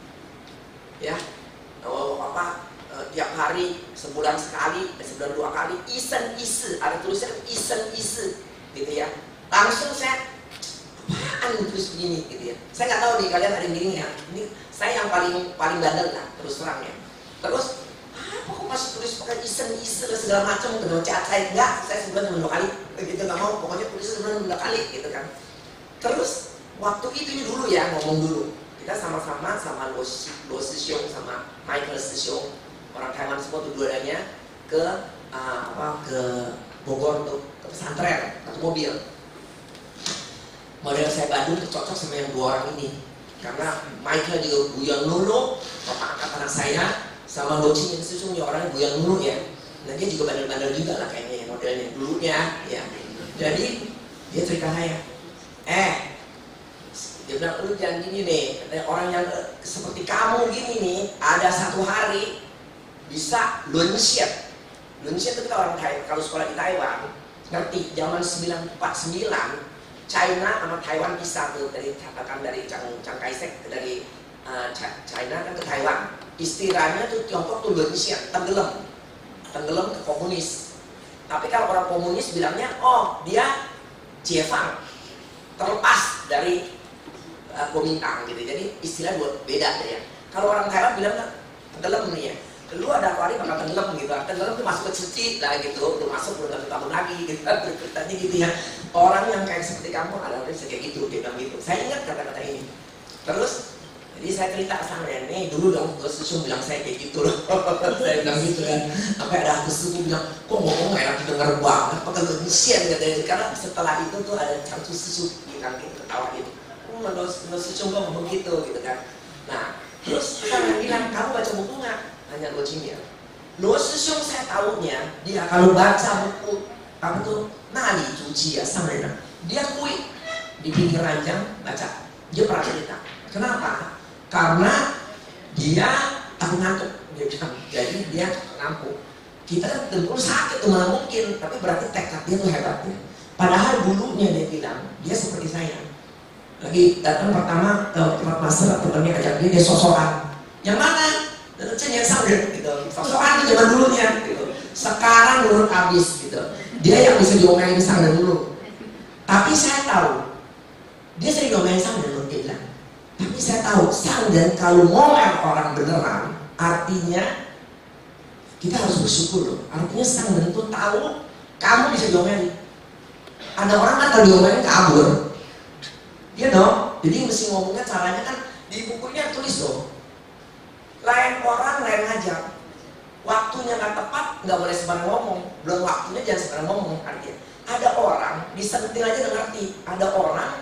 ya, tiap hari, sebulan sekali, sebulan 2 kali, isen isi, ada tulisan isen isi. Gitu ya, langsung saya apaan terus begini gitu ya. Saya nggak tahu nih kalian ada yang gini ya. Ini saya yang paling bandel lah terus terang ya. Terus apa kok masih tulis pakai isen segala macam dengan cacai? Enggak, saya sebulan cuma 2 kali begitu, nggak mau, pokoknya tulis sebulan 2 kali gitu kan. Terus waktu itu dulu ya, ngomong dulu kita sama-sama sama Sisiung sama Michael Sisiung, orang Taiwan semua tuh duanya ke ke Bogor untuk ke pesantren atau mobil. Model saya Bandung cocok sama yang 2 orang ini karena Michael juga buyang lulu, bapak angkat anak saya, sama Locinya Sisiung ya orangnya buyang lulu ya. Nah dia juga bandel-bandel juga lah kayaknya modelnya dulunya ya. Jadi dia cerita saya, dia bilang lu jangan gini nih, orang yang seperti kamu gini nih ada satu hari bisa luncheon itu kita orang Taiwan, kalau sekolah di Taiwan ngerti zaman 949 China sama Taiwan pisah tuh dari katakan dari Chiang Kai-shek dari China kan ke Taiwan. Istilahnya tuh Tiongkok tuh Indonesia tenggelam ke komunis. Tapi kalau orang komunis bilangnya oh dia Jiefang, terlepas dari Kuomintang gitu. Jadi istilah beda ya. Kalau orang Taiwan bilang tenggelam nih ya. Lu ada kali bakal tenggelam gitu. Tenggelam tuh masuk ke suci lah gitu. Lu masuk udah gak ketemu lagi gitu. Tadi gitu ya. Orang yang kayak seperti kamu ada kayak gitu, dia bilang gitu. Saya ingat kata-kata ini. Terus jadi saya cerita sama dia, nih dulu dong Susu bilang saya kayak gitu loh. Saya bilang gitu kan. Sampai ada Susu bilang, kok ngomong enak denger banget, pakai Indonesia katanya. Karena setelah itu tuh ada Susu bilang gitu, ketawa gitu. Susu ngomong gitu kan. Nah, terus saya bilang, kamu baca buku nggak? Tanya Luo Qingmian. Luo Shishong saya tahunya, dia kalau baca buku apa tuh Nali Cuci ya sama dia kui di pinggir ranjang baca. Dia pernah cerita. Kenapa? Karena dia takut ngantuk, dia bilang. Jadi dia ngantuk. Kita kan tentu sakit tuh malah mungkin, tapi berarti tekad dia tuh hebatnya. Padahal dulunya dia bilang dia seperti saya. Lagi datang pertama ke tempat master, temannya ajak dia sosokan. Yang mana? Yang sambil gitu. Sosokan itu zaman dulunya gitu. Sekarang menurut habis gitu. Dia yang bisa diomelin sambil dulu. Tapi saya tahu dia sering diomelin sambil dulu dia bilang. Tapi saya tahu Sangdan kalau ngomel orang beneran, artinya kita harus bersyukur loh. Artinya Sangdan itu tahu kamu bisa diomelin. Ada orang kan kalau diomelin kabur. Dia dong. Jadi mesti ngomongnya caranya kan di bukunya tulis loh. Lain orang lain ngajar. Waktunya nggak tepat nggak boleh sembarang ngomong. Belum waktunya jangan sembarang ngomong artinya. Ada orang disentil aja udah ngerti. Ada orang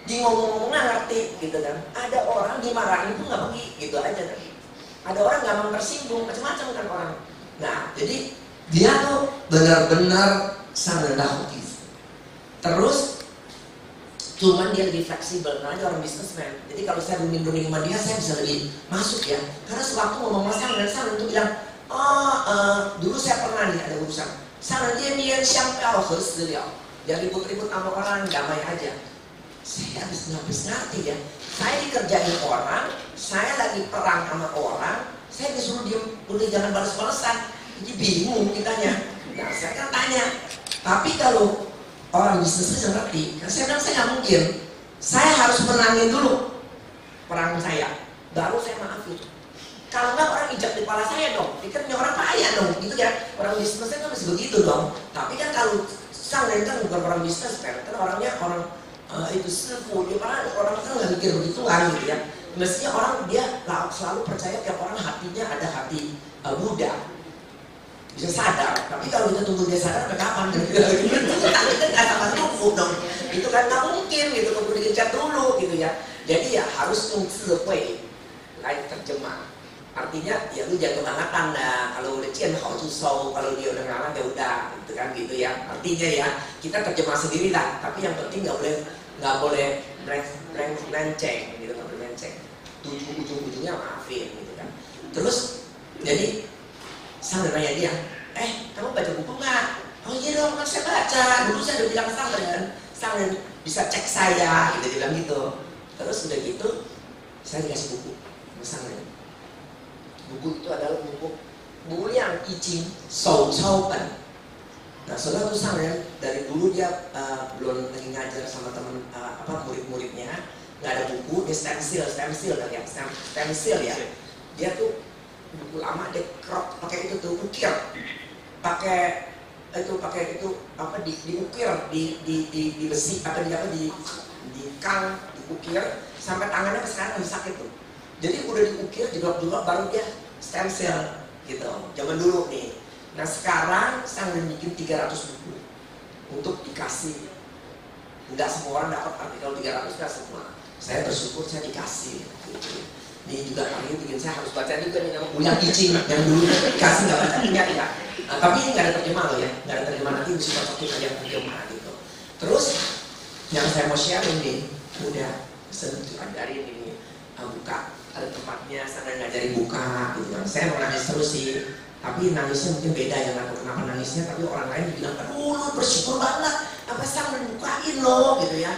di ngomong-ngomong nggak ngerti gitu kan. Ada orang dimarahin tuh nggak pergi gitu aja kan. Ada orang nggak mau tersinggung macam-macam kan orang. Nah jadi dia tuh benar-benar sangat dahutif. Terus cuman dia lebih fleksibel karena dia orang bisnismen. Jadi kalau saya dunding-dunding sama dia saya bisa lebih masuk ya. Karena sewaktu ngomong sama Sang untuk bilang dulu saya pernah nih ada urusan. Sang dia siapa harus dia jangan ribut-ribut sama orang, damai aja. Saya habis ngerti ya. Saya dikerjain orang, saya lagi perang sama orang, saya disuruh diem, udah jangan balas-balasan. Jadi bingung kitanya. Nah saya kan tanya, tapi kalau orang bisnisnya ngerti, kan saya bilang saya nggak mungkin. Saya harus menangin dulu perang saya, baru saya maafin. Kalau nggak orang injak di kepala saya dong, pikirnya orang kaya dong, gitu ya. Orang bisnisnya kan masih begitu dong. Tapi kan kalau Sang kan bukan orang bisnis kan orangnya orang itu sefu, dia orang kan nggak mikir begituan gitu ya. Mestinya orang dia selalu percaya tiap orang hatinya ada hati Buddha. Bisa sadar, tapi kalau kita tunggu dia sadar sampai kapan? Kita nggak sama tunggu dong. Itu kan nggak mungkin gitu, perlu digencat dulu gitu ya. Jadi ya harus tunggu lain terjemah. Artinya ya lu jangan kebangatan dah. Kalau udah cian hao tu sau, kalau dia udah ngalah ya udah, gitu kan gitu ya. Artinya ya kita terjemah sendiri lah. Tapi yang penting nggak boleh melenceng gitu, nggak boleh melenceng. Ujung-ujungnya maafin gitu kan. Terus jadi Sang nanya dia, kamu baca buku nggak? Oh iya dong, kan saya baca. Dulu saya udah bilang Sang dan Sang bisa cek saya, gitu dia bilang gitu. Terus udah gitu, saya dikasih buku, Sang. Buku itu adalah buku yang izin Shou Chao Pen. Nah, saudara tuh Sang dari dulu dia belum lagi ngajar sama teman murid-muridnya, nggak ada buku, dia stencil ya. Dia tuh buku lama dia crop pakai itu tuh ukir, pakai itu apa diukir di besi di kang diukir sampai tangannya sekarang masih sakit tuh. Jadi udah diukir juga baru dia stencil gitu. Zaman dulu nih. Nah sekarang Sang bikin 300 buku untuk dikasih. Enggak semua orang dapat artikel 300 nggak semua. Saya bersyukur saya dikasih. Gitu. Ini juga kali ini bikin saya harus baca juga nih nama punya Icing yang dulu dikasih nggak baca ingat ya. Nah, tapi ini nggak ada terjemah loh ya, nggak ada terjemah, nanti mesti cocokin aja terjemah gitu. Terus yang saya mau share ini udah sentuhan dari ini buka ada tempatnya sana ngajarin buka gitu kan. Saya mau nangis terus sih Tapi nangisnya mungkin beda ya, nggak tahu kenapa nangisnya. Tapi orang lain bilang, aduh lu bersyukur banget, apa sang membukain lo gitu ya.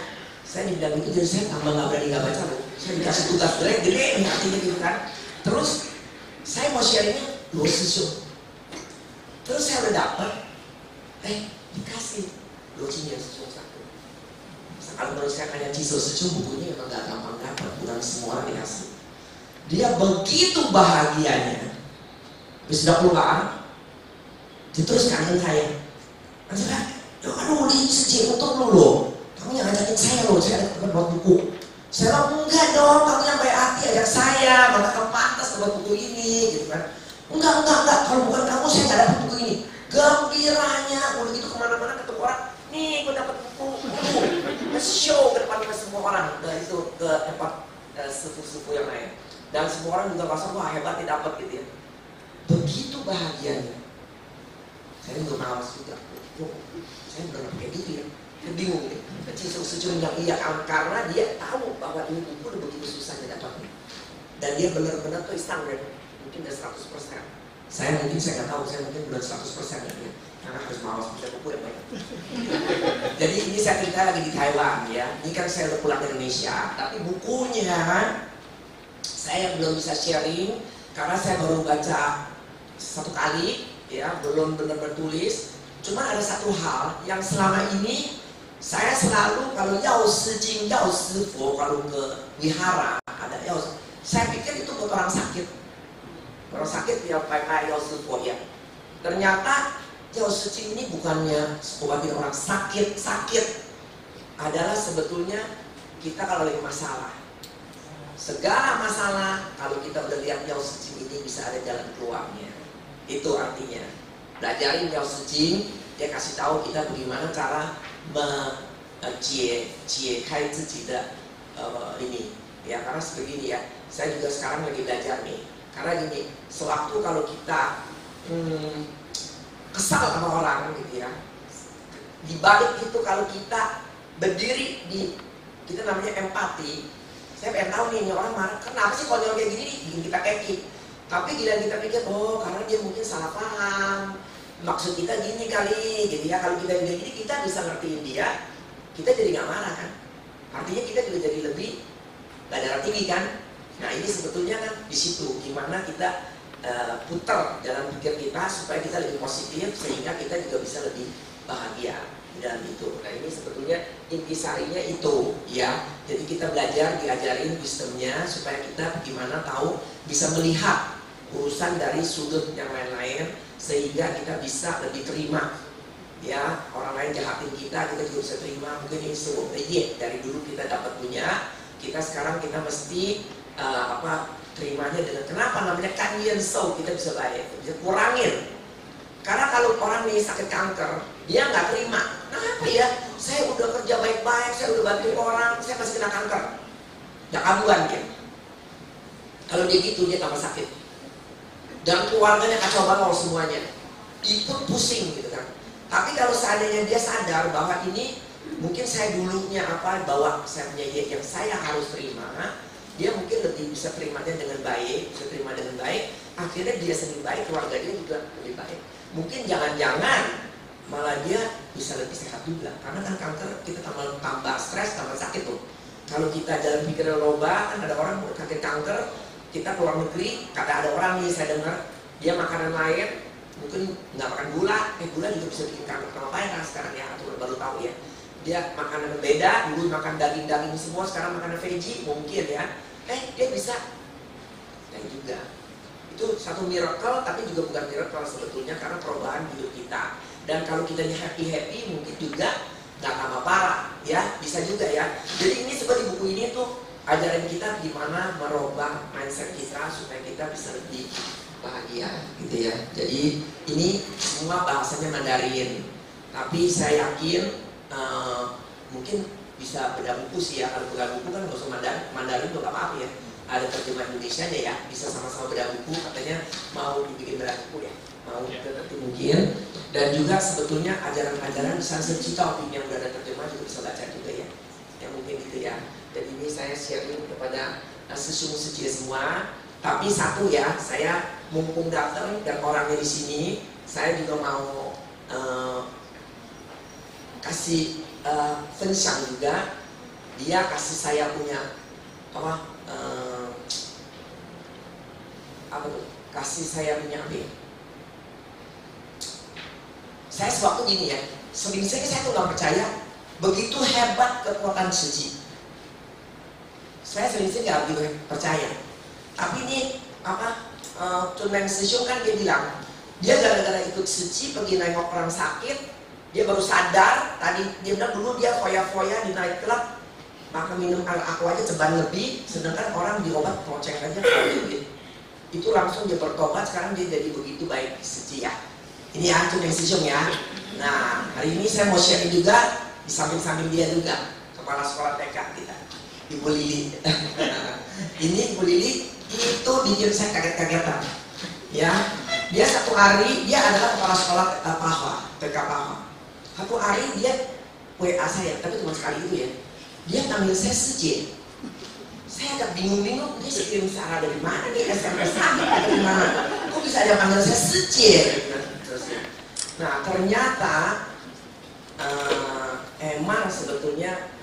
Saya dibilang gitu, jadi saya tambah nggak berani nggak baca loh. Saya dikasih tugas gede nih artinya gitu kan. Terus saya mau sharingnya luar sesuatu. Terus saya udah dapet, dikasih lucunya sesuatu satu. Kalau menurut saya hanya ciso secumu bukunya memang nggak gampang dapat, bukan semua orang dikasih. Dia begitu bahagianya. Habis sudah keluar, terus kangen saya. Aduh, ini sejak untuk lu loh. Kamu yang ngajakin saya loh, saya ada tempat buat buku. Saya bilang, enggak dong, kamu yang baik hati ajak saya, maka kamu pantas buat buku ini, gitu kan. Enggak, kalau bukan kamu saya nggak dapat buku ini. Gembiranya, udah gitu kemana-mana ketemu orang, nih gue dapat buku, show ke depan semua orang, itu ke tempat sepupu-sepupu yang lain. Dan semua orang juga merasa, wah hebat dia dapat gitu ya. Begitu bahagianya. Saya juga malas juga. Saya benar kayak gitu ya. Saya bingung ya. Kecil secuil yang iya karena dia tahu bahwa ini buku udah begitu susahnya dapatnya. Dan dia benar-benar tuh istangnya. Mungkin udah 100%. Saya nggak tahu, saya mungkin belum 100% ya. Karena harus malas baca buku yang banyak. Jadi ini saya cerita lagi di Taiwan ya. Ini kan saya udah pulang ke Indonesia. Tapi bukunya saya belum bisa sharing karena saya baru baca satu kali ya, belum benar-benar tulis. Cuma ada satu hal yang selama ini saya selalu kalau Yao Si Jing, Yao Si Fo, kalau ke wihara ada Yao, saya pikir itu buat orang sakit. Orang sakit ya pakai Yao Si Fo ya. Ternyata Yao Si Jing ini bukannya obatin orang sakit adalah sebetulnya kita kalau lagi masalah. Segala masalah kalau kita udah lihat Yao Si Jing ini bisa ada jalan keluarnya. Itu artinya belajarin Yao Si Jing, dia kasih tahu kita bagaimana cara kai ziji de ini ya, karena sebegini ya. Saya juga sekarang lagi belajar nih. Karena gini, sewaktu kalau kita kesal sama orang gitu ya, di balik itu kalau kita berdiri di, kita namanya empati. Saya pengen tahu nih, orang marah, kenapa sih konyol kayak gini nih, bikin kita keki. Tapi gila kita pikir, oh karena dia mungkin salah paham, maksud kita gini kali, gitu ya. Kalau kita bilang gini, kita bisa ngertiin dia, kita jadi nggak marah kan. Artinya kita juga jadi lebih gak darah tinggi kan. Nah ini sebetulnya kan di situ, gimana kita putar jalan pikir kita supaya kita lebih positif, sehingga kita juga bisa lebih bahagia dalam itu. Nah ini sebetulnya intisarinya itu ya. Jadi kita belajar, diajarin wisdomnya supaya kita gimana tahu bisa melihat urusan dari sudut yang lain-lain, sehingga kita bisa lebih terima ya. Orang lain jahatin kita juga bisa terima. Mungkin ini sebuah ide dari dulu kita dapat punya, kita sekarang kita mesti terimanya dengan, kenapa namanya kanyen show, kita bisa baik, bisa kurangin. Karena kalau orang nih sakit kanker, dia nggak terima. Kenapa ya? Saya udah kerja baik-baik, saya udah bantu orang, saya masih kena kanker. Nggak kabuan dia. Kalau dia gitu, dia tambah sakit. Dan keluarganya kacau balau semuanya. Ikut pusing gitu kan. Tapi kalau seandainya dia sadar bahwa ini mungkin saya dulunya bahwa saya punya yang saya harus terima, dia mungkin lebih bisa terimanya dengan baik, bisa terima dengan baik. Akhirnya dia sendiri baik, keluarga dia juga lebih baik. Mungkin jangan-jangan malah dia bisa lebih sehat juga. Karena kan kanker kita tambah stres, tambah sakit tuh. Kalau kita jalan pikiran loba, kan ada orang sakit kanker, kita keluar negeri, kata ada orang nih saya dengar, dia makanan lain, mungkin nggak makan gula, gula juga bisa bikin kanker. Kenapa ya sekarang ya, atau baru tahu ya. Dia makanan beda, dulu makan daging-daging semua, sekarang makanan veggie, mungkin ya. Dia bisa, juga. Itu satu miracle, tapi juga bukan miracle sebetulnya, karena perubahan hidup kita. Dan kalau kita happy-happy, mungkin juga nggak tambah parah, ya bisa juga ya. Jadi ini seperti buku ini tuh ajaran kita gimana merubah mindset kita supaya kita bisa lebih bahagia, gitu ya. Jadi ini semua bahasanya Mandarin, tapi saya yakin mungkin bisa beda buku sih ya. Kalau beda buku kan nggak usah Mandarin tuh nggak apa-apa ya. Ada terjemahan Indonesianya ya, bisa sama-sama beda buku. Katanya mau dibikin beda buku ya, mau nanti mungkin. Dan juga sebetulnya ajaran-ajaran Sanskrit Citoping yang udah ada terjemah juga bisa baca juga ya, yang mungkin gitu ya. Dan ini saya sharing kepada sesungguh semua Tapi satu ya, saya mumpung datang dan orangnya di sini, saya juga mau kasih分享juga. Dia kasih saya punya apa tuh? Kasih saya punya apa ya? Saya sewaktu gini ya, sering saya tuh nggak percaya begitu hebat kekuatan suci. Saya sering nggak begitu percaya. Tapi ini Tun Meng Sisiung kan dia bilang, dia gara-gara ikut suci pergi nengok orang sakit, dia baru sadar. Tadi dia bilang dulu dia foya-foya di night club, maka minum aqua aja ceban lebih, sedangkan orang diobat proceng aja lebih. Itu langsung dia bertobat, sekarang dia jadi begitu baik suci ya. Ini ya Tun Meng Sisiung ya. Nah hari ini saya mau share juga di samping-samping dia juga kepala sekolah TK kita, Ibu Lili. Ini Ibu Lili itu bikin saya kaget-kagetan. Ya, dia satu hari dia adalah kepala sekolah Pahwa, TK Pahwa. Satu hari dia WA saya, tapi cuma sekali itu ya. Dia panggil saya Sece. Saya agak bingung-bingung, dia kirim Sarah dari mana nih, SMS dari mana? Kok bisa dia panggil saya Sece? Nah ternyata emang sebetulnya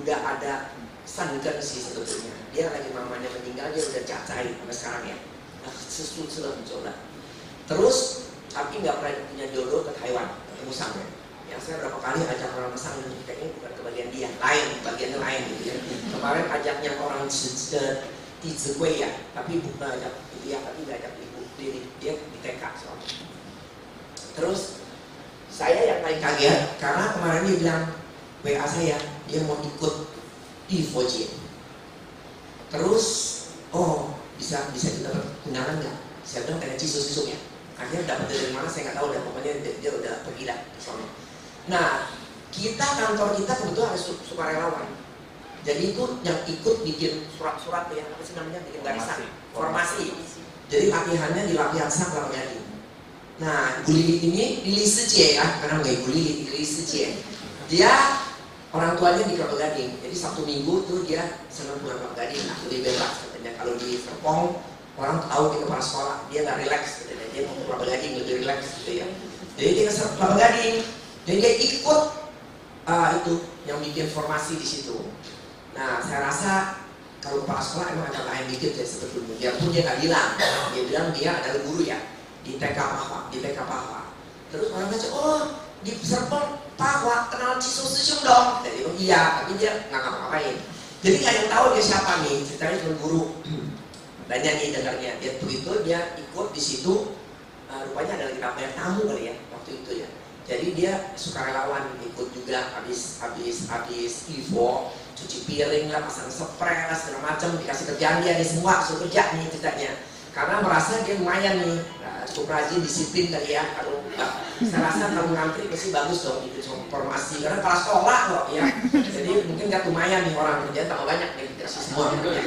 udah ada sanken sih sebetulnya. Dia lagi mamanya meninggal, dia udah cacai sampai sekarang ya. Nah, sudah mencoba. Terus tapi nggak pernah punya jodoh ke Taiwan, ketemu sampai. Ya saya berapa kali ajak orang pasang dan kayaknya bukan kebagian dia, lain, bagiannya lain gitu ya. Kemarin ajaknya orang di Zikui ya, tapi bukan ajak dia, tapi nggak ajak ibu dia di TK soalnya. Terus saya yang paling kaget karena kemarin dia bilang WA saya, dia mau ikut Ivoje. Terus bisa kita undangan nggak? Saya bilang ada cisus-cisus ya. Akhirnya dapat dari mana saya nggak tahu, dan pokoknya dia udah pergi dah ke sana. Nah kita kantor kita kebetulan ada sukarelawan. Jadi itu yang ikut bikin surat-surat ya, apa sih namanya, bikin barisan formasi. Jadi latihannya di latihan sak Kelapa Gading. Nah Ibu Lili ini Lili Sece ya, karena nggak Ibu Lili, Lili Sece. Dia orang tuanya di Kelapa Gading, jadi Sabtu Minggu tuh dia senang pulang Kelapa Gading, lebih bebas katanya. Kalau di Serpong orang tahu dia kepala sekolah, dia nggak relax katanya, dia mau Kelapa Gading lebih relax gitu ya. Jadi dia ke Kelapa Gading, jadi dia ikut itu yang bikin formasi di situ. Nah saya rasa kalau kepala sekolah emang agak lain dikit ya sebetulnya. Biarpun dia nggak bilang, dia bilang dia adalah guru ya di TK Pahwa. Terus orang baca, oh di Serpong Pahwa kenal Cisus dong. Jadi iya, tapi dia nggak ngapa-ngapain. Jadi nggak ada yang tahu dia siapa nih, ceritanya cuma guru. Banyak nih dengarnya. Dia begitu dia ikut di situ, rupanya ada lagi banyak tamu kali ya waktu itu ya. Jadi dia sukarelawan ikut juga habis Ivo, cuci piring lah, pasang spray lah, segala macam, dikasih kerjaan dia semua suruh kerja nih ceritanya. Karena merasa dia lumayan nih, cukup rajin, disiplin kali ya. Kalau saya rasa kalau ngantri pasti bagus dong itu formasi, karena kepala sekolah kok ya. Jadi mungkin nggak lumayan nih orang kerja tambah banyak nih dikasih semua gitu ya.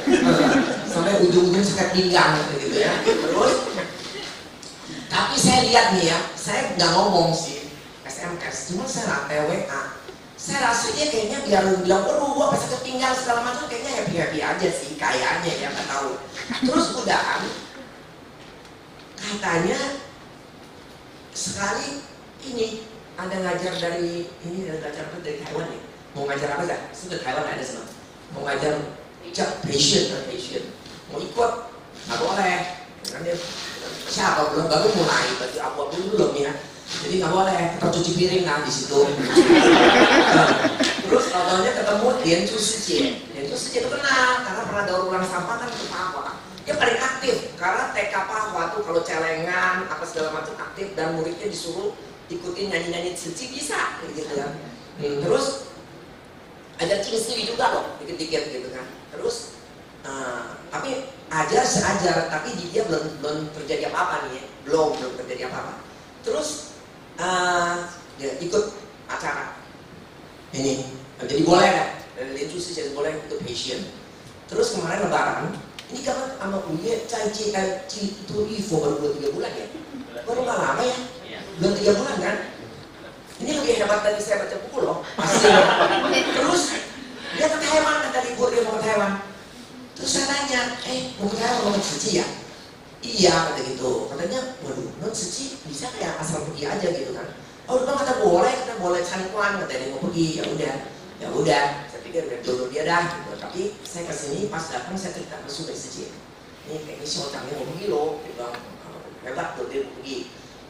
Sampai ujung-ujung sakit pinggang gitu ya. Terus tapi saya lihat nih ya, saya nggak ngomong sih SMS, cuma saya WA. Saya rasa dia kayaknya biar bilang, gua pas sakit pinggang segala macam, kayaknya happy aja sih kayaknya ya, nggak tahu. Terus udahan katanya sekali ini ada ngajar dari Taiwan ya. Mau ngajar apa gak? Sudah Taiwan ada semua. Mau ngajar passion. Mau ikut nggak boleh. Karena dia siapa belum baru mulai, berarti aku belum ya. Jadi nggak boleh, kita cuci piring di situ. Terus kalau ketemu Dian Sece itu kenal karena pernah daur ulang sampah kan ke Pahwa. Dia paling aktif karena TK Pahwa tuh kalau celengan apa segala macam aktif, dan muridnya disuruh ikutin nyanyi-nyanyi suci bisa gitu kan. Terus ada Kingsley juga loh dikit-dikit gitu kan. Terus tapi seajar tapi dia belum terjadi apa-apa nih ya. belum terjadi apa-apa. Terus dia ikut acara ini, jadi boleh kan? Dari itu sih jadi boleh ikut passion. Terus kemarin Lebaran ini kan sama Uye Cici itu Ivo baru 2-3 bulan ya, baru nggak lama ya, 2-3 bulan kan. Ini lebih hebat dari saya baca buku loh, pasti. Terus dia ke Taiwan, kata libur dia mau ke Taiwan. Terus saya tanya, mau ke Taiwan ngomong Cici ya? Iya kata gitu. Katanya, waduh, non Cici bisa kayak asal pergi aja gitu kan? Oh bang kata boleh canikuan kata dia mau pergi. Ya udah. Saya pikir udah jodoh dia dah. Gitu. Tapi saya kesini pas datang saya cerita ke Sube Cici. Ini kayaknya si Ocangnya mau pergi loh. Dia bilang hebat tuh dia mau pergi.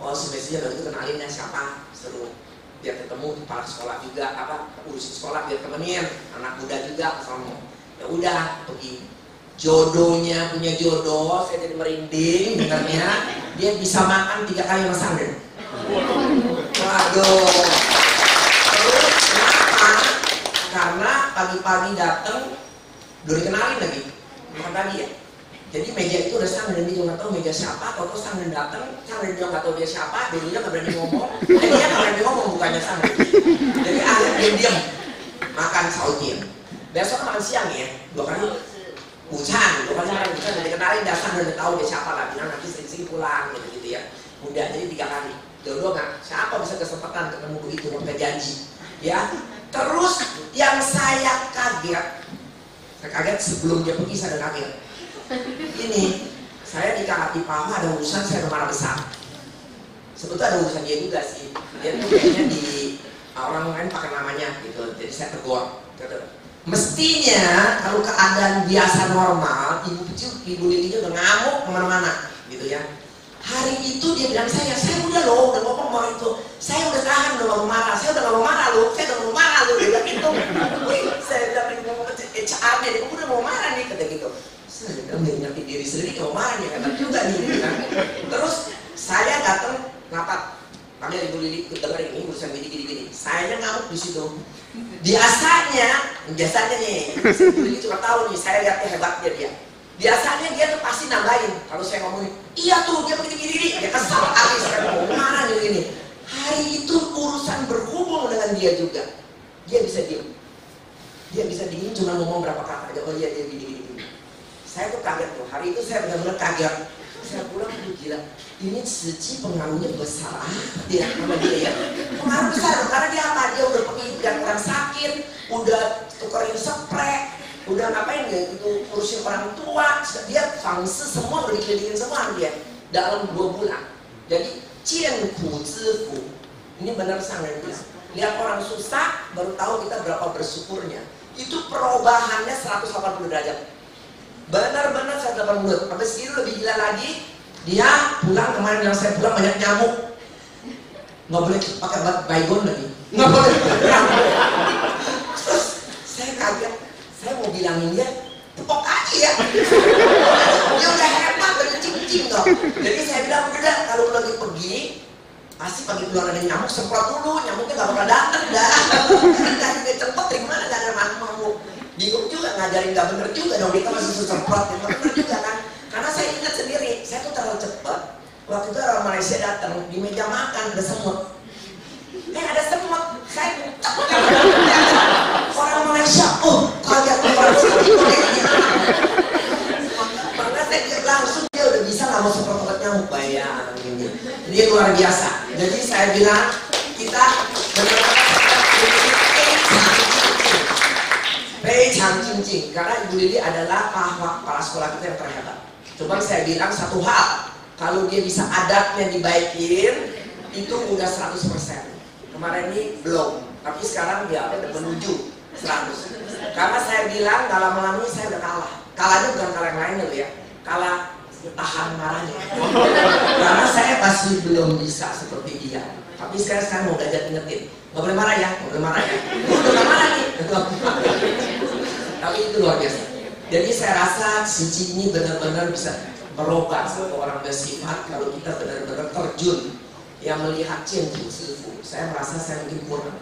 Oh Sube Cici udah gitu kenalin ya siapa? Seru. Biar ketemu kepala sekolah juga urusin sekolah biar temenin anak muda juga sama. Ya udah pergi. Jodohnya punya jodoh, saya jadi merinding dengarnya. Dia bisa makan 3 kali masakan. Waduh. Terus kenapa? Karena pagi-pagi datang udah dikenalin lagi. Bukan tadi ya. Jadi meja itu udah sang dan dia juga nggak tahu meja siapa. Atau sang dan datang, sang dan dia nggak tahu dia siapa. Dulunya nggak berani ngomong. Dia nggak berani ngomong bukannya sang. Jadi akhirnya diam makan sautin. Besok makan siang ya. 2 kali. Hujan, bukan udah dikenalin dasar udah tahu dia siapa lah, bilang nanti sering-sering pulang gitu ya. Udah jadi 3 kali. Jodoh nggak? Siapa bisa kesempatan ketemu begitu pakai janji, ya? Terus yang saya kaget sebelum dia pergi saya udah kaget. Ini saya di Pama ada urusan saya marah besar. Sebetulnya ada urusan dia juga sih. Dia tuh kayaknya di orang lain pakai namanya gitu, jadi saya tegur. Mestinya kalau keadaan biasa normal, ibu Lilinya udah ngamuk kemana-mana, gitu ya. Hari itu dia bilang saya udah loh, udah ngomong mau itu, saya udah tahan, udah mau marah, saya udah nggak mau marah loh, saya udah mau marah loh, dia bilang gitu. Saya bilang ngomong ke HR-nya, dia udah mau marah nih, kata gitu. Saya udah ngerti diri sendiri, mau marah dia kata juga nih, gitu kan. Terus saya datang rapat. Kami Ibu Lili dengar ini urusan gini. Saya ngamuk di situ. Biasanya nih, Ibu Lili cuma tahu nih, saya lihatnya hebatnya dia. Biasanya dia tuh pasti nambahin. Kalau saya ngomongin, iya tuh dia begini, dia kesal habis saya mau marah nih gini. Hari itu urusan berhubung dengan dia juga. Dia bisa diem. Dia bisa dingin cuma ngomong berapa kata aja. Oh iya dia gini. Saya tuh kaget tuh. Hari itu saya benar-benar kaget. Saya pulang tuh gila. Ini Cici pengaruhnya besar dia sama dia ya. Pengaruh besar karena dia apa? Dia udah pergi dan orang sakit, udah tukerin spray, udah ngapain ya? Itu urusin orang tua. Dia fungsi semua udah dikelilingin semua dia dalam 2 bulan. Jadi jian ku zifu. Ini benar sangat bilang. Lihat orang susah baru tahu kita berapa bersyukurnya. Itu perubahannya 180 derajat. Benar-benar 180. Sampai segitu lebih gila lagi. Dia pulang kemarin yang saya pulang banyak nyamuk. Nggak boleh pakai baygon lagi. Nggak boleh. Terus saya kaget. Saya mau bilangin dia tepok aja ya. Dia udah hebat, udah cing-cing dong. Jadi saya bilang udah kalau lagi pergi pasti pagi keluar ada nyamuk semprot dulu. Nyamuknya nggak bakal datang dah. Karena dia cepet dari mana ada nyamuk. Bingung juga ngajarin nggak bener juga dong, kita masih semprot ya bener juga kan. Karena saya ingat sendiri, saya tuh terlalu cepat. Waktu itu orang Malaysia datang di meja makan ada semut. Ada semut, saya orang Malaysia, kaget orang seperti itu. Karena saya langsung dia udah bisa nggak mau semprot nyamuk bayangin. Dia luar biasa. Jadi saya bilang kita benar-benar karena Ibu Lili adalah kepala sekolah kita yang terhebat. Coba saya bilang satu hal, kalau dia bisa adatnya dibaikin, itu udah 100%. Kemarin ini belum, tapi sekarang dia udah menuju 100. Karena saya bilang dalam malam ini saya udah kalah. Kalahnya bukan kalah yang lain loh ya, kalah tahan marahnya. Karena saya pasti belum bisa seperti dia. Tapi sekarang mau belajar ingetin, nggak boleh marah ya, nggak boleh marah ya. Udah marah nih. Tapi itu luar biasa. Jadi saya rasa Cici ini benar-benar bisa merubah satu orang bersifat kalau kita benar-benar terjun yang melihat Cian Zifu. Saya merasa saya mungkin kurang.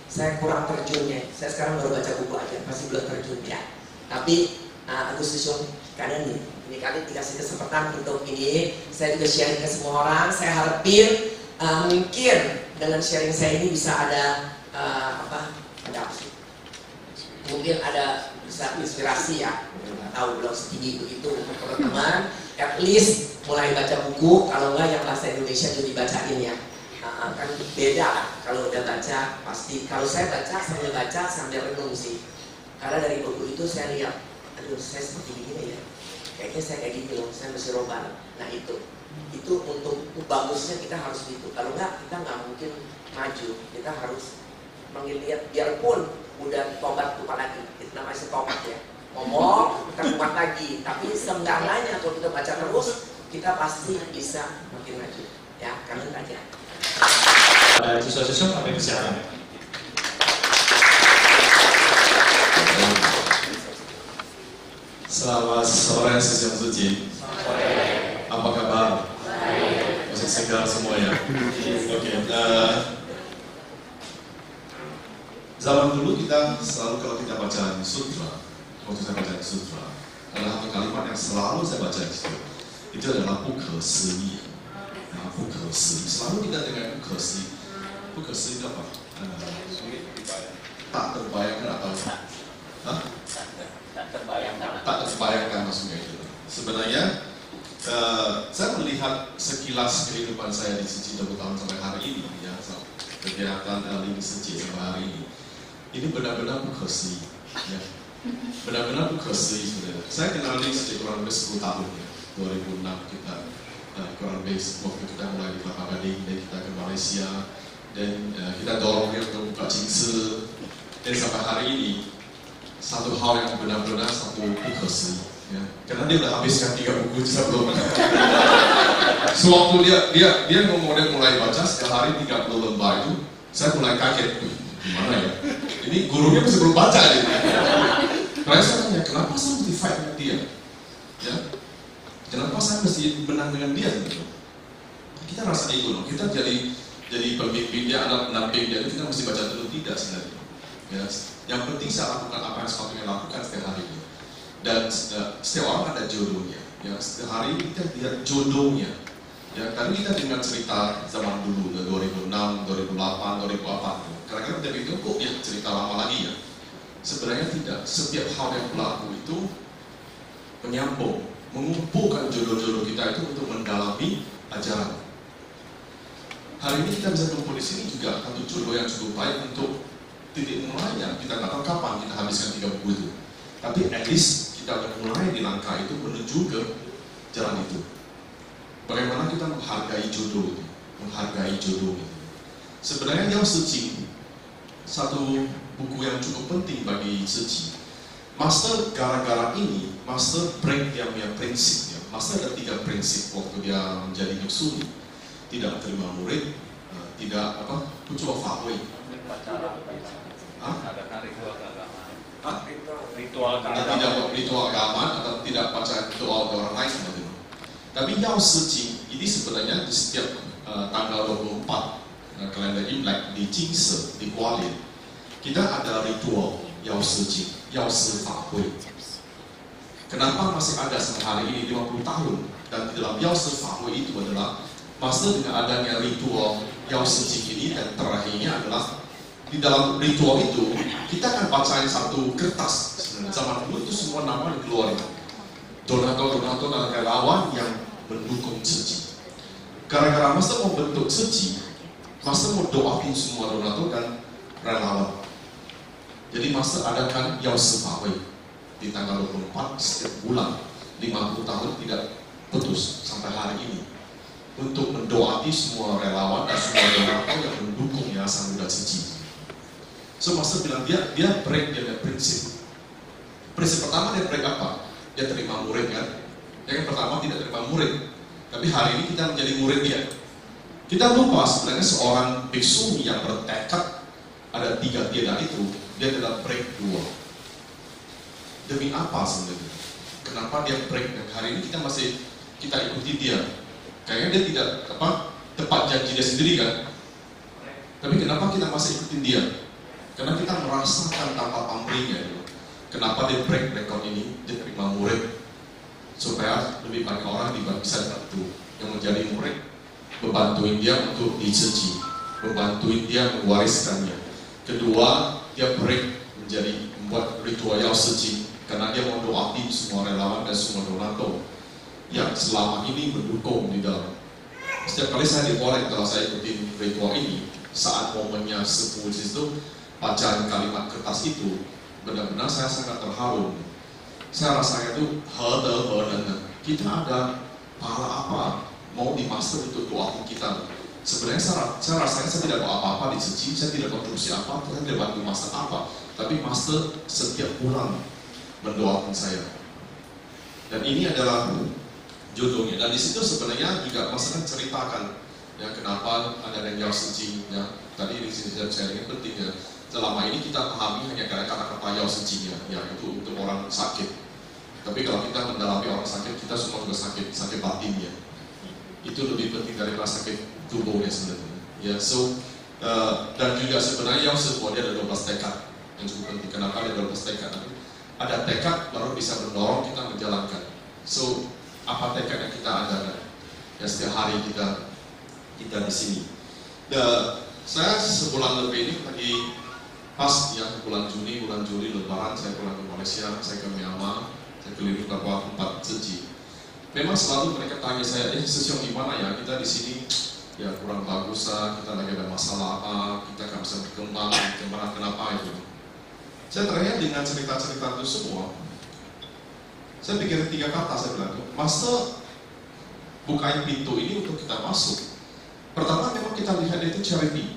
Saya kurang terjunnya. Saya sekarang baru baca buku aja, masih belum terjun ya. Tapi Agustus kalian ini kali dikasih kesempatan untuk ini. Saya juga sharing ke semua orang. Saya harapin mungkin dengan sharing saya ini bisa ada mungkin ada bisa inspirasi ya, tahu belum setinggi begitu untuk teman-teman. At least mulai baca buku, kalau enggak yang bahasa Indonesia juga dibacain ya. Kan beda lah kalau udah baca pasti. Kalau saya baca sambil renung sih. Karena dari buku itu saya lihat, aduh saya seperti begini ya. kayaknya saya kayak gini loh, saya mesti roban. Nah itu untuk bagusnya kita harus gitu. Kalau enggak kita nggak mungkin maju. Kita harus melihat, biarpun udah tobat lupa lagi, itu namanya tobat ya. Ngomong kita kuat lagi, tapi seenggaknya kalau kita baca terus kita pasti bisa makin maju. Ya, kalian aja. Ada siswa-siswa sampai kesehatan. Selamat sore sesiang suci. Apa kabar? Masih segar semuanya. Oke. Zaman dulu kita selalu kalau kita baca sutra, waktu saya baca sutra, ada satu kalimat yang selalu saya baca di situ. Itu adalah bukhesiyi. Nah, bukhesiyi. Selalu kita dengar bukhesiyi. Bukhesiyi itu apa? Tak terbayangkan atau tak terbayangkan maksudnya itu. Sebenarnya saya melihat sekilas kehidupan saya di Suci 20 tahun sampai hari ini, ya, kegiatan Lini Suci sampai hari ini. Ini benar-benar bukhesiyi, ya. Benar-benar bukhesiyi sebenarnya. Saya kenal Lini Suci kurang lebih 10 tahun, ya. 2006 kita kurang lebih waktu kita mulai di Kelapa Gading, dan kita ke Malaysia, dan kita dorong dia untuk buka Jingse, dan sampai hari ini satu hal yang benar-benar satu bukhesiyi, ya. Karena dia udah habiskan 3 buku sebelum. Sewaktu dia ngomong dia mulai baca setiap hari 30 lembar itu, saya mulai kaget, gimana ya? Ini gurunya masih belum baca ini. Karena saya tanya, kenapa saya mesti fight dengan dia? Ya, kenapa saya mesti menang dengan dia? Gitu? Kita rasa ego, kita jadi pemimpin dia, anak pendamping dia, kita mesti baca dulu, tidak sebenarnya. Ya, yang penting saya lakukan apa yang sepatutnya lakukan setiap hari ini. Dan setiap orang ada jodohnya. Ya, setiap hari kita lihat jodohnya. Ya, tadi kita dengar cerita zaman dulu, 2006, 2008, 2004. Karena kita pikir kok ya cerita lama lagi ya. Sebenarnya tidak. Setiap hal yang berlaku itu menyambung, mengumpulkan jodoh-jodoh kita itu untuk mendalami ajaran. Hari ini kita bisa kumpul di sini juga satu jodoh yang cukup baik untuk titik mulainya. Kita nggak tahu kapan kita habiskan 3 buku itu. Tapi at least kita mulai di langkah itu menuju ke jalan itu. Bagaimana kita menghargai jodoh itu, menghargai jodoh itu. Sebenarnya Yao Shijing satu buku yang cukup penting bagi Suci. Master gara-gara ini, Master break dia punya prinsipnya. Master ada 3 prinsip waktu dia menjadi biksuni. Tidak terima murid, tidak pucua fahui. Tidak ritual agama atau tidak baca ritual orang lain seperti itu. Tapi Yao Shijing ini sebenarnya di setiap tanggal 24 kalender Imlek di Jingse, di Kuala, kita ada ritual Yao Shijing, Yao Shi Fa Hui. Kenapa masih ada sampai hari ini 50 tahun? Dan di dalam Yao Shi Fa Hui itu adalah maksud dengan adanya ritual Yao Shijing ini, dan terakhirnya adalah di dalam ritual itu kita akan bacain satu kertas. Zaman dulu itu semua nama dikeluarin. Donatur dan relawan yang mendukung Suci. Gara-gara Master mau bentuk Suci, Master mau doain semua donatur dan relawan. Jadi Master adakan Yao Shi Fa Hui di tanggal 24 setiap bulan 50 tahun tidak putus sampai hari ini, untuk mendoakan semua relawan dan semua donatur yang mendukung Yayasan Buddha Suci. So Master bilang dia break, dia ada prinsip. Prinsip pertama dia break apa? Dia terima murid kan? Yang pertama tidak terima murid. Tapi hari ini kita menjadi murid dia. Kita lupa sebenarnya seorang biksu yang bertekad ada 3 tiada itu, dia tidak break 2. Demi apa sebenarnya? Kenapa dia break? Dan hari ini kita ikuti dia. Kayaknya dia tidak tepat janji dia sendiri kan? Tapi kenapa kita masih ikutin dia? Karena kita merasakan tanpa pamrihnya. Kenapa dia break record ini? Dia terima murid supaya lebih banyak orang bisa bantu yang menjadi murid, membantuin dia untuk dicuci, membantuin dia mewariskannya. Kedua, dia break menjadi membuat ritual Yao Shijing karena dia mau doain semua relawan dan semua donatur yang selama ini mendukung di dalam. Setiap kali saya diboleh kalau saya ikutin ritual ini, saat momennya 10 itu bacaan kalimat kertas itu, benar-benar saya sangat terharu. saya rasa itu kita ada pahala apa mau di master untuk doakan kita. Sebenarnya saya rasanya saya tidak bawa apa-apa di sini, saya tidak kontribusi apa, saya tidak bantu master apa, tapi master setiap bulan mendoakan saya. Dan ini adalah jodohnya. Dan di situ sebenarnya juga master ceritakan ya kenapa ada yang jauh sencing ya. Tadi ini saya sharing penting ya. Selama ini kita pahami hanya kata-kata jauh sencing ya itu untuk orang sakit. Tapi kalau kita mendalami orang sakit, kita semua juga sakit batinnya. Itu lebih penting daripada sakit tubuhnya sebenarnya. Ya, dan juga sebenarnya yang semuanya ada 12 tekad yang cukup penting. Kenapa ada 12 tekad? Ada tekad baru bisa mendorong kita menjalankan. So, apa tekad yang kita ada? Ya setiap hari kita di sini. Saya sebulan lebih ini lagi pas ya bulan Juli Lebaran saya pulang ke Malaysia, saya ke Myanmar, saya keliling beberapa tempat suci. Memang selalu mereka tanya saya, sesiong gimana ya kita di sini ya kurang bagus lah, kita lagi ada masalah apa, kita kan bisa berkembang, kenapa itu? Saya terakhir dengan cerita-cerita itu semua, saya pikir 3 kata saya bilang, Master bukain pintu ini untuk kita masuk. Pertama memang kita lihat itu charity,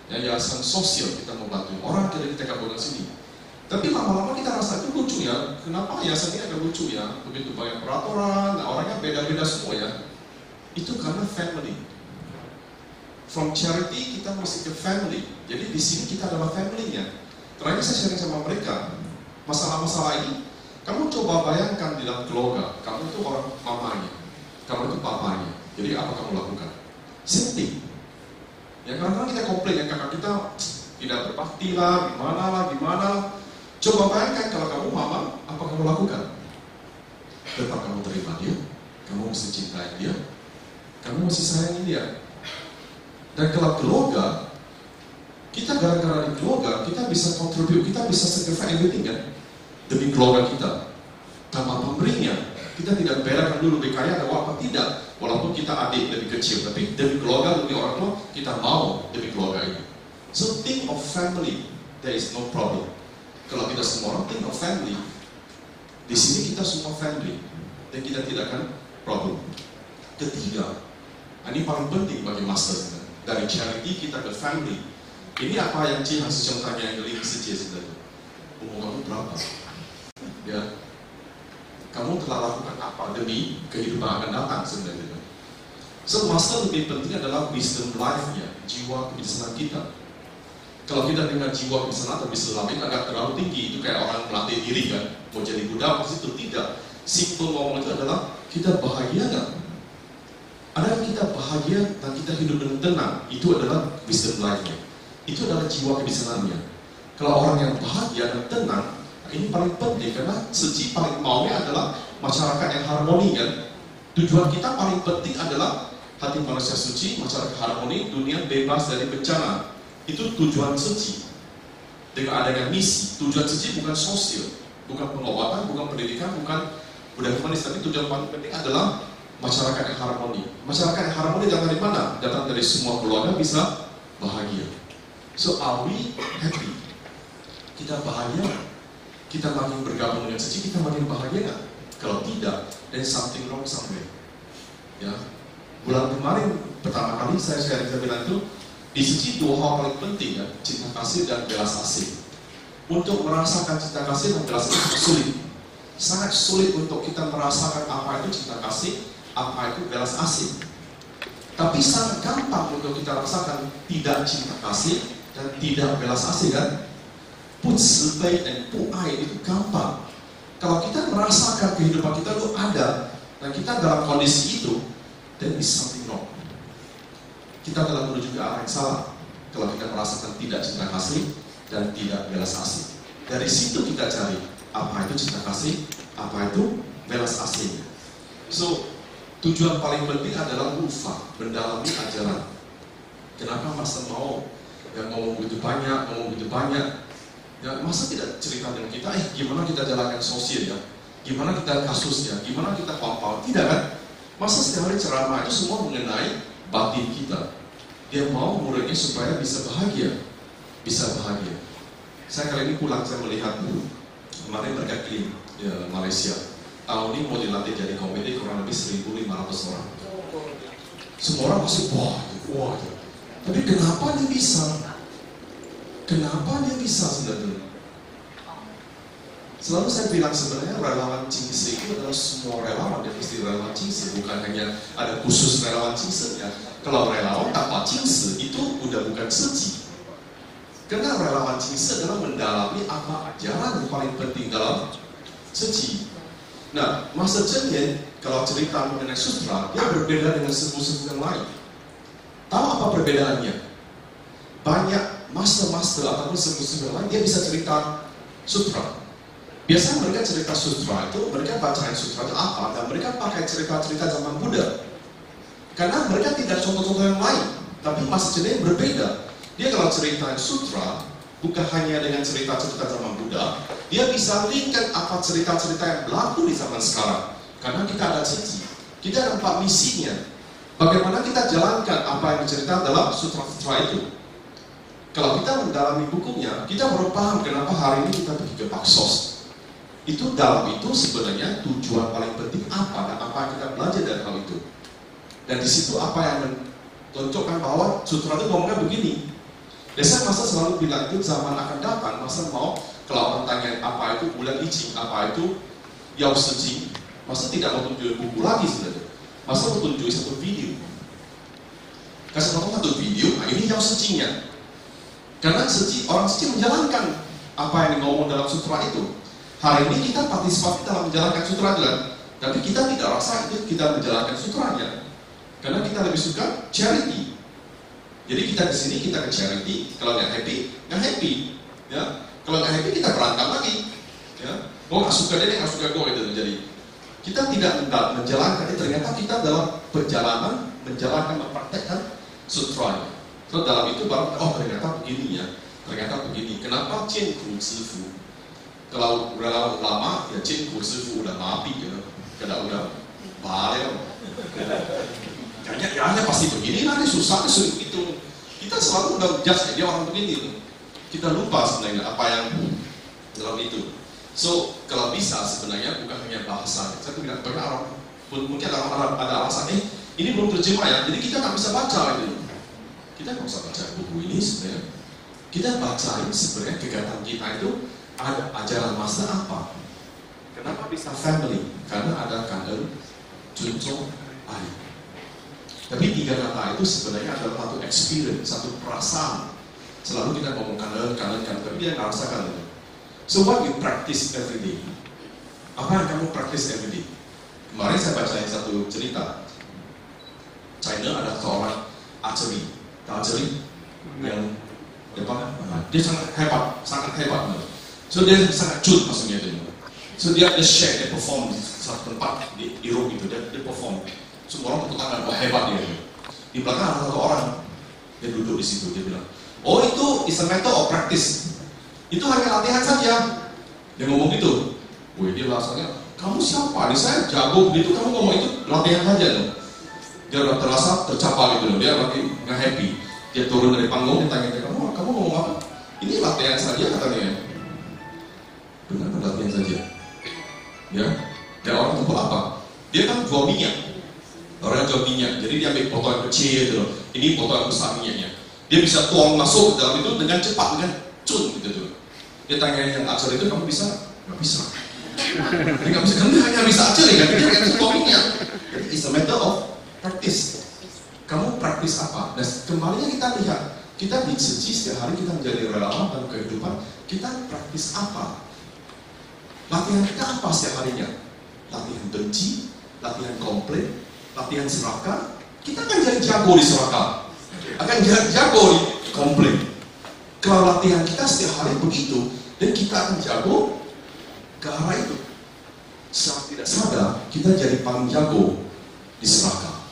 ya yayasan sosial kita membantu orang dari kita gabungan sini. Tapi lama-lama kita rasa itu lucu ya, kenapa yayasan ini agak lucu ya, begitu banyak peraturan, orangnya beda-beda semua ya. Itu karena family. From charity kita masih ke family. Jadi di sini kita adalah family-nya. Terakhir saya sharing sama mereka, masalah-masalah ini, kamu coba bayangkan di dalam keluarga, kamu itu orang mamanya, kamu itu papanya. Jadi apa kamu lakukan? Same thing. Ya kadang-kadang kita komplain, ya kakak kita tidak berbakti lah, gimana. Coba bayangkan kalau kamu mama, apa kamu lakukan? Tetap kamu terima dia, kamu mesti cintai dia, kamu mesti sayangi dia. Dan kalau keluarga, kita gara-gara di keluarga, kita bisa contribute, kita bisa sacrifice everything kan? Demi keluarga kita. Tanpa pemberinya, kita tidak bedakan dulu lebih kaya atau apa, tidak. Walaupun kita adik lebih kecil, tapi demi keluarga, demi orang tua, kita mau demi keluarga ini. So think of family, there is no problem. Kalau kita semua orang think of family, di sini kita semua family, dan kita tidak akan problem. Ketiga, ini paling penting bagi master, dari charity kita ke family. Ini apa yang Cik Hasil tanya yang lebih kecil sebenarnya. Umur kamu berapa? Ya, kamu telah lakukan apa demi kehidupan akan datang sebenarnya. So master lebih penting adalah wisdom life-nya, jiwa kebijaksanaan kita. Kalau kita dengan jiwa kebijaksanaan atau wisdom life agak terlalu tinggi, itu kayak orang melatih diri kan, mau jadi budak itu tidak. Simple ngomong itu adalah kita bahagia nggak? Adakah kita bahagia dan kita hidup dengan tenang? Itu adalah wisdom life-nya. Itu adalah jiwa kebijaksanaannya. Kalau orang yang bahagia dan tenang, ini paling penting karena seci paling maunya adalah masyarakat yang harmoni kan. Tujuan kita paling penting adalah hati manusia suci, masyarakat harmoni, dunia bebas dari bencana. Itu tujuan seci. Dengan adanya misi, tujuan seci bukan sosial, bukan pengobatan, bukan pendidikan, bukan budaya humanis, tapi tujuan paling penting adalah masyarakat yang harmoni. Masyarakat yang harmoni datang dari mana? Datang dari semua keluarga bisa bahagia. So are we happy? Kita bahagia? Kita makin bergabung dengan seci, kita makin bahagia nggak? Kalau tidak, then something wrong somewhere. Ya, bulan kemarin pertama kali saya bilang itu di seci 2 hal paling penting ya, cinta kasih dan belas asih. Untuk merasakan cinta kasih dan belas asih sulit, sangat sulit untuk kita merasakan apa itu cinta kasih, apa itu belas asih. Tapi sangat gampang untuk kita rasakan tidak cinta kasih dan tidak belas asih kan? Put sebay dan put air itu gampang. Kalau kita merasakan kehidupan kita itu ada dan kita dalam kondisi itu, then is something wrong. Kita telah menuju ke arah yang salah. Kalau kita merasakan tidak cinta kasih dan tidak belas asih, dari situ kita cari apa itu cinta kasih, apa itu belas asih. So tujuan paling penting adalah lupa mendalami ajaran. Kenapa Master mau yang ngomong begitu banyak? Ya, masa tidak cerita dengan kita, gimana kita jalankan sosial ya, gimana kita kasusnya, gimana kita paham, tidak kan? Masa setiap hari ceramah itu semua mengenai batin kita. Dia mau muridnya supaya bisa bahagia. Saya kali ini pulang, saya melihat Kemarin mereka klaim Malaysia tahun ini mau dilatih jadi komedi kurang lebih 1.500 orang. Semua orang masih wah. Tapi kenapa dia bisa? Kenapa dia bisa sebenarnya? Selalu saya bilang sebenarnya relawan Cingse itu adalah semua relawan, dan istilah relawan Cingse bukan hanya ada khusus relawan Cingse ya. Kalau relawan tanpa Cingse itu udah bukan seji. Karena relawan Cingse adalah mendalami apa ajaran yang paling penting dalam seji. Nah, Master Cheng Yen kalau cerita mengenai sutra, dia berbeda dengan sepuh-sepuh yang lain. Tahu apa perbedaannya? Banyak master-master ataupun sepuh-sepuh yang lain, dia bisa cerita sutra. Biasanya mereka cerita sutra itu, mereka bacain sutra itu apa, dan mereka pakai cerita-cerita zaman Buddha. Karena mereka tidak contoh-contoh yang lain, tapi Master Cheng Yen berbeda. Dia kalau cerita sutra, bukan hanya dengan cerita-cerita zaman Buddha, dia bisa linkkan apa cerita-cerita yang berlaku di zaman sekarang. Karena kita ada sisi, kita ada 4 misinya. Bagaimana kita jalankan apa yang dicerita dalam sutra-sutra itu. Kalau kita mendalami bukunya, kita baru paham kenapa hari ini kita pergi ke Paksos. Itu dalam itu sebenarnya tujuan paling penting apa, dan apa yang kita belajar dari hal itu. Dan di situ apa yang menunjukkan bahwa sutra itu ngomongnya begini. Biasanya Master selalu bilang itu zaman akan datang, Master mau kalau orang tanya apa itu bulan Icing, apa itu Yao Sejing, Master tidak mau tunjuk buku lagi sebenarnya. Master mau tunjuk satu video. Kasih nonton satu video, nah ini Yao Sejingnya. Karena orang Seji menjalankan apa yang ngomong dalam sutra itu. Hari ini kita partisipatif dalam menjalankan sutra itu kan, tapi kita tidak rasa itu kita menjalankan sutranya. Karena kita lebih suka charity. Jadi kita di sini kita ke charity, kalau nggak happy, ya. Kalau nggak happy kita berantem lagi, ya. Gue nggak suka dia, nggak suka gue gitu. Jadi kita tidak menjalankan, ternyata kita dalam perjalanan menjalankan, mempraktekkan sutra. So dalam itu baru, ternyata begini ya, ternyata begini. Kenapa Cien Ku Zifu? Kalau relawan lama, ya Cien Ku Zifu udah mati ya, kada udah balik. Kayaknya pasti begini, nanti susah, sulit itu. Kita selalu udah judge dia orang begini. Kita lupa sebenarnya apa yang dalam itu. So, kalau bisa sebenarnya bukan hanya bahasa. Saya bilang, mungkin orang ada alasan, ini belum terjemah ya, jadi kita nggak bisa baca itu. Kita nggak usah baca buku ini sebenarnya. Kita bacain sebenarnya kegiatan kita itu ada ajaran Master apa. Kenapa bisa family? Karena ada kangen, junjung, ayah. Tapi 3 kata itu sebenarnya adalah satu experience, satu perasaan. Selalu kita ngomong kangen, tapi dia nggak rasakan itu. So what you practice every day? Apa yang kamu practice every day? Kemarin saya bacain satu cerita. China ada seorang archery, yang dia sangat hebat. So dia sangat cut maksudnya itu. So dia share, dia perform di satu tempat di Eropa itu, dia perform. Semua orang tepuk tangan, wah hebat dia. Di belakang ada satu orang, dia duduk di situ, dia bilang, oh itu is a method of practice. Itu hanya latihan saja. Dia ngomong gitu. Wih, dia rasanya, kamu siapa? Ini saya jago begitu, kamu ngomong itu latihan saja dong. Dia udah terasa tercapai gitu loh, dia lagi nggak happy. Dia turun dari panggung, dia tanya, kamu ngomong apa? Ini latihan saja katanya. Benar, latihan saja. Ya, dan orang itu apa? Dia kan jual minyak. Orang jual minyak, jadi dia ambil botol yang kecil gitu loh. Ini botol yang besar minyaknya. Dia bisa tuang masuk ke dalam itu dengan cepat, dengan cun gitu tuh. Dia tanya yang acer itu, kamu bisa? Nggak bisa. Dia nggak bisa, kamu hanya bisa acer ya, dia nggak bisa tuang minyak. Jadi it's a matter of practice. Kamu praktis apa? Dan kembalinya kita lihat, kita di Seji setiap hari kita menjadi relawan dalam kehidupan, kita praktis apa? Latihan kita apa setiap harinya? Latihan benci, latihan komplain, latihan serakah. Kita akan jadi jago di serakah, akan jadi jago di komplain. Kalau latihan kita setiap hari begitu, dan kita akan jago ke arah itu. Secara tidak sadar, kita jadi paling jago di serakah,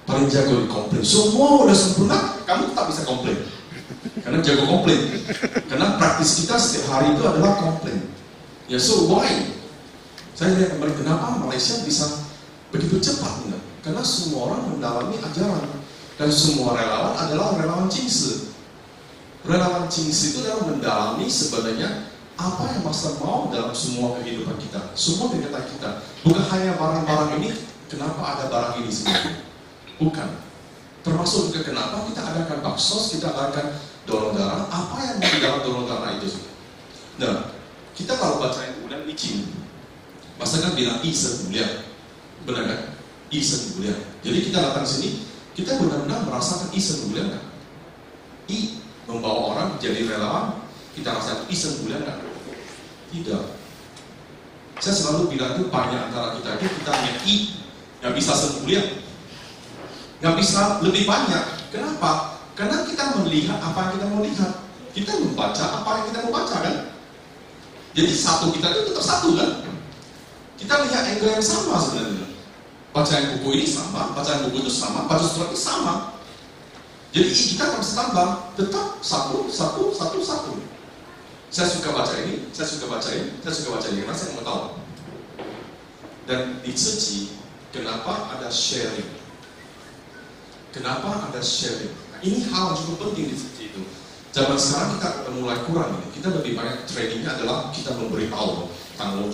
paling jago di komplain. Semua udah sempurna, kamu tetap bisa komplain. Karena jago komplain. Karena praktis kita setiap hari itu adalah komplain. Ya, so why? Saya lihat kembali kenapa Malaysia bisa begitu cepat, enggak? Karena semua orang mendalami ajaran, dan semua relawan adalah relawan Cingse. Relawan Cingse itu adalah mendalami sebenarnya apa yang Master mau dalam semua kehidupan kita, semua kegiatan kita. Bukan hanya barang-barang ini, kenapa ada barang ini sebenarnya? Bukan. Termasuk juga kenapa kita adakan baksos, kita adakan donor darah, apa yang mau di dalam donor darah itu. Nah, kita kalau bacain ulang licin, Master kan bilang I sebulan, benar kan? I sebulan. Jadi kita datang sini, kita benar-benar merasakan I sebulan kan? I membawa orang jadi relawan, kita rasakan I sebulan kan? Tidak. Saya selalu bilang itu banyak antara kita itu kita hanya I yang bisa sebulan, nggak bisa lebih banyak. Kenapa? Karena kita melihat apa yang kita mau lihat, kita membaca apa yang kita mau baca kan. Jadi satu kita itu tetap satu kan. Kita lihat angle yang sama sebenarnya. Bacaan buku ini sama, bacaan buku itu sama, baca surat itu sama. Jadi kita akan tambah tetap satu. Saya suka baca ini, saya suka baca ini, saya suka baca ini, karena saya mau tahu. Dan di Ceci, kenapa ada sharing? Kenapa ada sharing? Nah, ini hal yang cukup penting di Ceci itu. Zaman sekarang kita mulai kurang ini. Kita lebih banyak trainingnya adalah kita memberitahu tanggung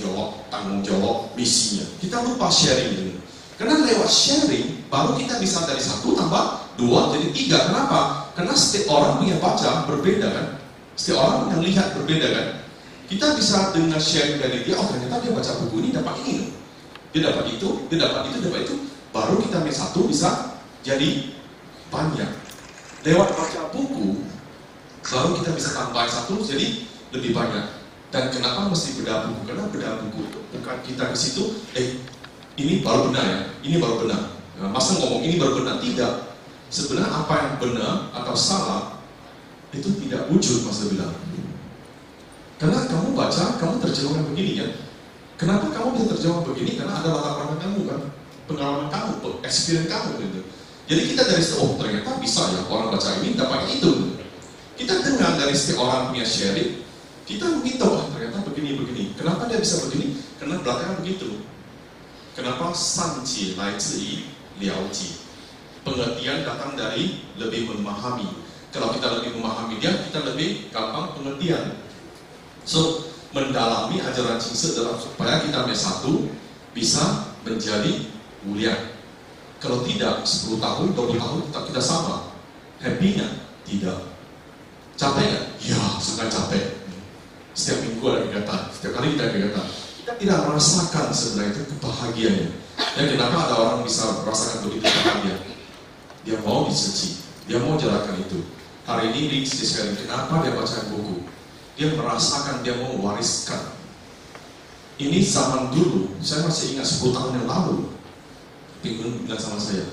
jawab misinya. Kita lupa sharing ini. Karena lewat sharing baru kita bisa dari 1 tambah 2 jadi 3. Kenapa? Karena setiap orang punya baca berbeda kan. Setiap orang yang lihat berbeda kan. Kita bisa dengan sharing dari dia, oh ternyata dia baca buku ini dapat ini. Dia dapat itu, dia dapat itu, dapat itu. Baru kita ambil 1 bisa jadi banyak. Lewat baca buku baru kita bisa tambah 1 jadi lebih banyak. Dan kenapa mesti bedah buku? Karena bedah buku bukan kita ke situ, ini baru benar ya, ini baru benar. Nah, Master ngomong ini baru benar, tidak. Sebenarnya apa yang benar atau salah itu tidak wujud, Master bilang. Karena kamu baca, kamu terjemah begini ya. Kenapa kamu bisa terjemah begini? Karena ada latar belakang kamu kan, pengalaman kamu, experience kamu gitu. Jadi kita dari situ, oh ternyata bisa ya orang baca ini dapat itu. Kita dengar dari setiap orang punya sharing, kita begitu, oh ternyata begini. Kenapa dia bisa begini? Karena belakangnya begitu. Kenapa sanji lai zi liao ji? Pengertian datang dari lebih memahami. Kalau kita lebih memahami dia, kita lebih gampang pengertian. So, mendalami ajaran Jingse dalam supaya kita M1 bisa menjadi mulia. Kalau tidak, 10 tahun, 20 tahun tetap kita sama. Happy-nya? Tidak. Capek nggak? Ya, sangat capek. Setiap minggu ada kegiatan, setiap kali kita kegiatan. Kita tidak merasakan sebenarnya itu kebahagiaannya. Dan kenapa ada orang bisa merasakan begitu bahagia? Dia mau disenci, dia mau jalankan itu. Hari ini di sekali, kenapa dia baca buku? Dia merasakan, dia mau wariskan. Ini zaman dulu, saya masih ingat 10 tahun yang lalu. Pingun bilang sama saya,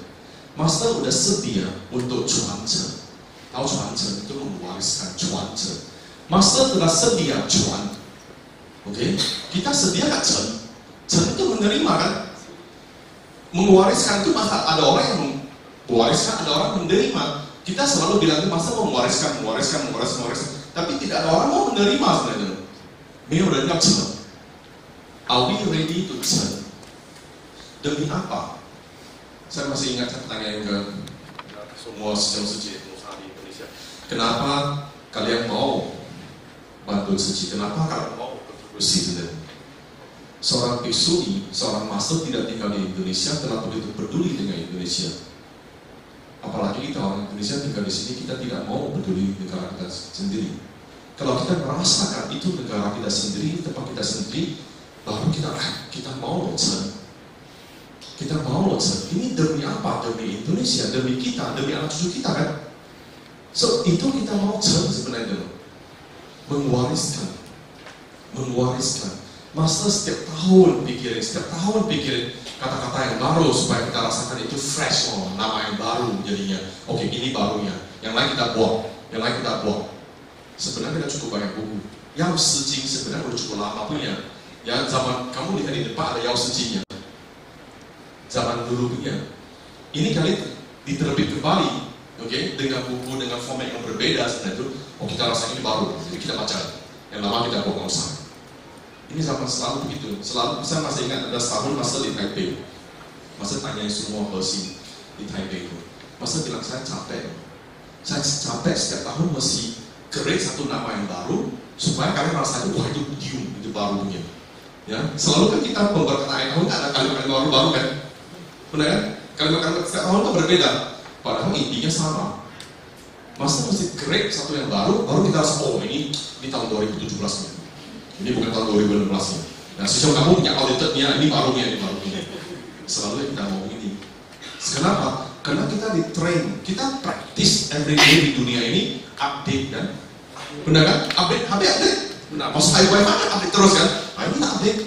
Master udah sedia untuk cuancen. Tahu cuancen itu mewariskan cuancen. Master telah sedia cuan. Oke, kita sedia kan Chen? Chen itu menerima kan? Mewariskan itu masa ada orang yang mewariskan, ada orang menerima. Kita selalu bilang itu masa mau mewariskan. Tapi tidak ada orang mau menerima sebenarnya. Ini udah nggak Chen. Are we ready to Chen? Demi apa? Saya masih ingat pertanyaan ke semua sejauh-sejauh pengusaha di Indonesia. Kenapa kalian mau bantu suci? Kenapa kalian mau berkontribusi? Seorang biksuni, seorang master tidak tinggal di Indonesia telah begitu peduli dengan Indonesia. Apalagi kita orang Indonesia tinggal di sini, kita tidak mau peduli negara kita sendiri. Kalau kita merasakan itu negara kita sendiri, tempat kita sendiri, baru kita mau lonceng. Kita mau lonceng. Ini demi apa? Demi Indonesia, demi kita, demi anak cucu kita kan? So itu kita mau sebenarnya mewariskan. Master setiap tahun pikirin kata-kata yang baru supaya kita rasakan itu fresh, oh nama yang baru jadinya. Oke, ini barunya. Yang lain kita buang. Sebenarnya kita cukup banyak buku. Yao Si Jing sebenarnya udah cukup lama punya. Ya zaman kamu lihat di depan ada Yao Si Jingnya. Zaman dulu punya. Ini kali diterbit kembali, oke, dengan buku dengan format yang berbeda sebenarnya itu. Oh kita rasa ini baru, jadi kita baca. Yang lama kita buang usah. Ini zaman selalu begitu. Selalu saya masih ingat ada setahun Master di Taipei. Master tanya semua versi di Taipei itu. Master bilang saya capek setiap tahun mesti create satu nama yang baru supaya kalian merasa itu, wah itu gium, itu baru punya. Ya, selalu kan kita memberkata ayat tahun ada kalimat-kalimat baru kan, benar kan? Kalimat-kalimat setiap tahun kan berbeda, padahal intinya sama. Masa mesti create satu yang baru kita rasa, oh ini tahun 2017 nya, ini bukan tahun 2016 nya. Nah, sejauh kamu punya auditnya, ini barunya. Selalu kita ngomong ini. Kenapa? Karena kita di train, kita practice every day di dunia ini, update kan? Benar kan? Update. Nah, pas wifi kan update terus kan? Nah, ini update.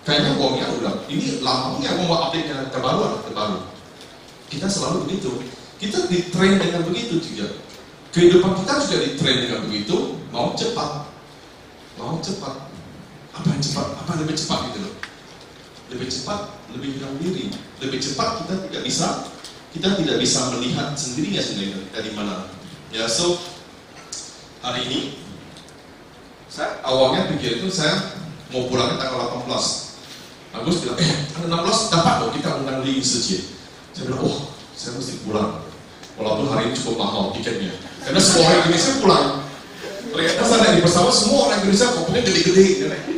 Kayaknya uangnya udah, ini lama punya mau update yang terbaru. Kita selalu begitu. Kita di train dengan begitu juga. Kehidupan kita juga di train dengan begitu. Mau cepat. Apa yang cepat? Apa yang lebih cepat gitu loh? Lebih cepat, lebih hilang diri. Lebih cepat kita tidak bisa melihat sendirinya sebenarnya dari mana. Ya, so hari ini saya awalnya pikir itu saya mau pulangnya tanggal 18. Agus bilang, tanggal 16 dapat loh kita undang Ling Sijie. Saya bilang, oh saya mesti pulang. Walaupun hari ini cukup mahal tiketnya. Karena semua orang Indonesia pulang. Ternyata saya di pesawat semua orang Indonesia kopinya gede-gede.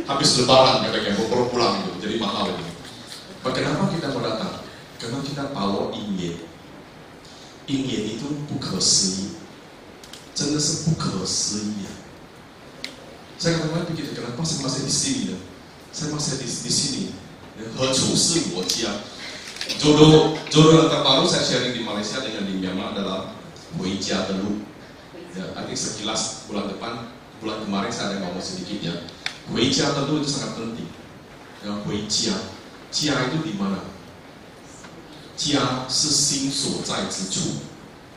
Habis lebaran katanya, mau pulang gitu. Jadi mahal. Kenapa kita mau datang? Karena kita bawa ingin. Ingin itu 不可思议，真的是不可思议啊！ saya kadang-kadang pikir, kenapa saya masih di sini ya? Saya masih di sini. Hechu是我家。jodoh yang terbaru saya sharing di Malaysia dengan di Myanmar adalah 回家的路。Ya, nanti sekilas bulan kemarin saya ada ngomong sedikit ya. 回家的路 itu sangat penting. Ya, 回家，家 itu di mana? 家是心所在之处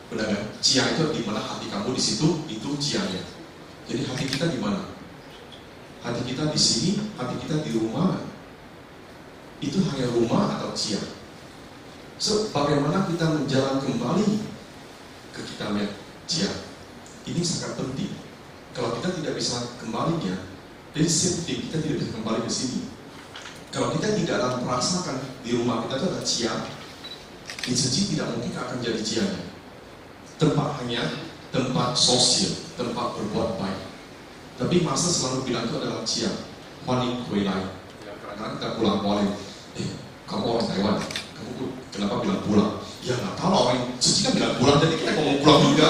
，benar kan? 家 itu di mana hati kamu di situ, itu jianya. Jadi hati kita di mana? Hati kita di sini, hati kita di rumah. Itu hanya rumah atau jia. So, bagaimana kita menjalan kembali ke kita jia? Ini sangat penting. Kalau kita tidak bisa kembalinya, dari safety kita tidak bisa kembali ke sini. Kalau kita tidak akan merasakan di rumah kita itu ada jia, di sini tidak mungkin akan jadi jianya. Tempat hanya tempat sosial, tempat berbuat baik. Tapi masa selalu bilang itu adalah jia, Huaning Huilai. Kadang-kadang kita pulang balik, kamu orang Taiwan, kamu kenapa bilang pulang? Ya nggak tahu lah, orang suci kan bilang pulang, jadi kita ngomong pulang juga.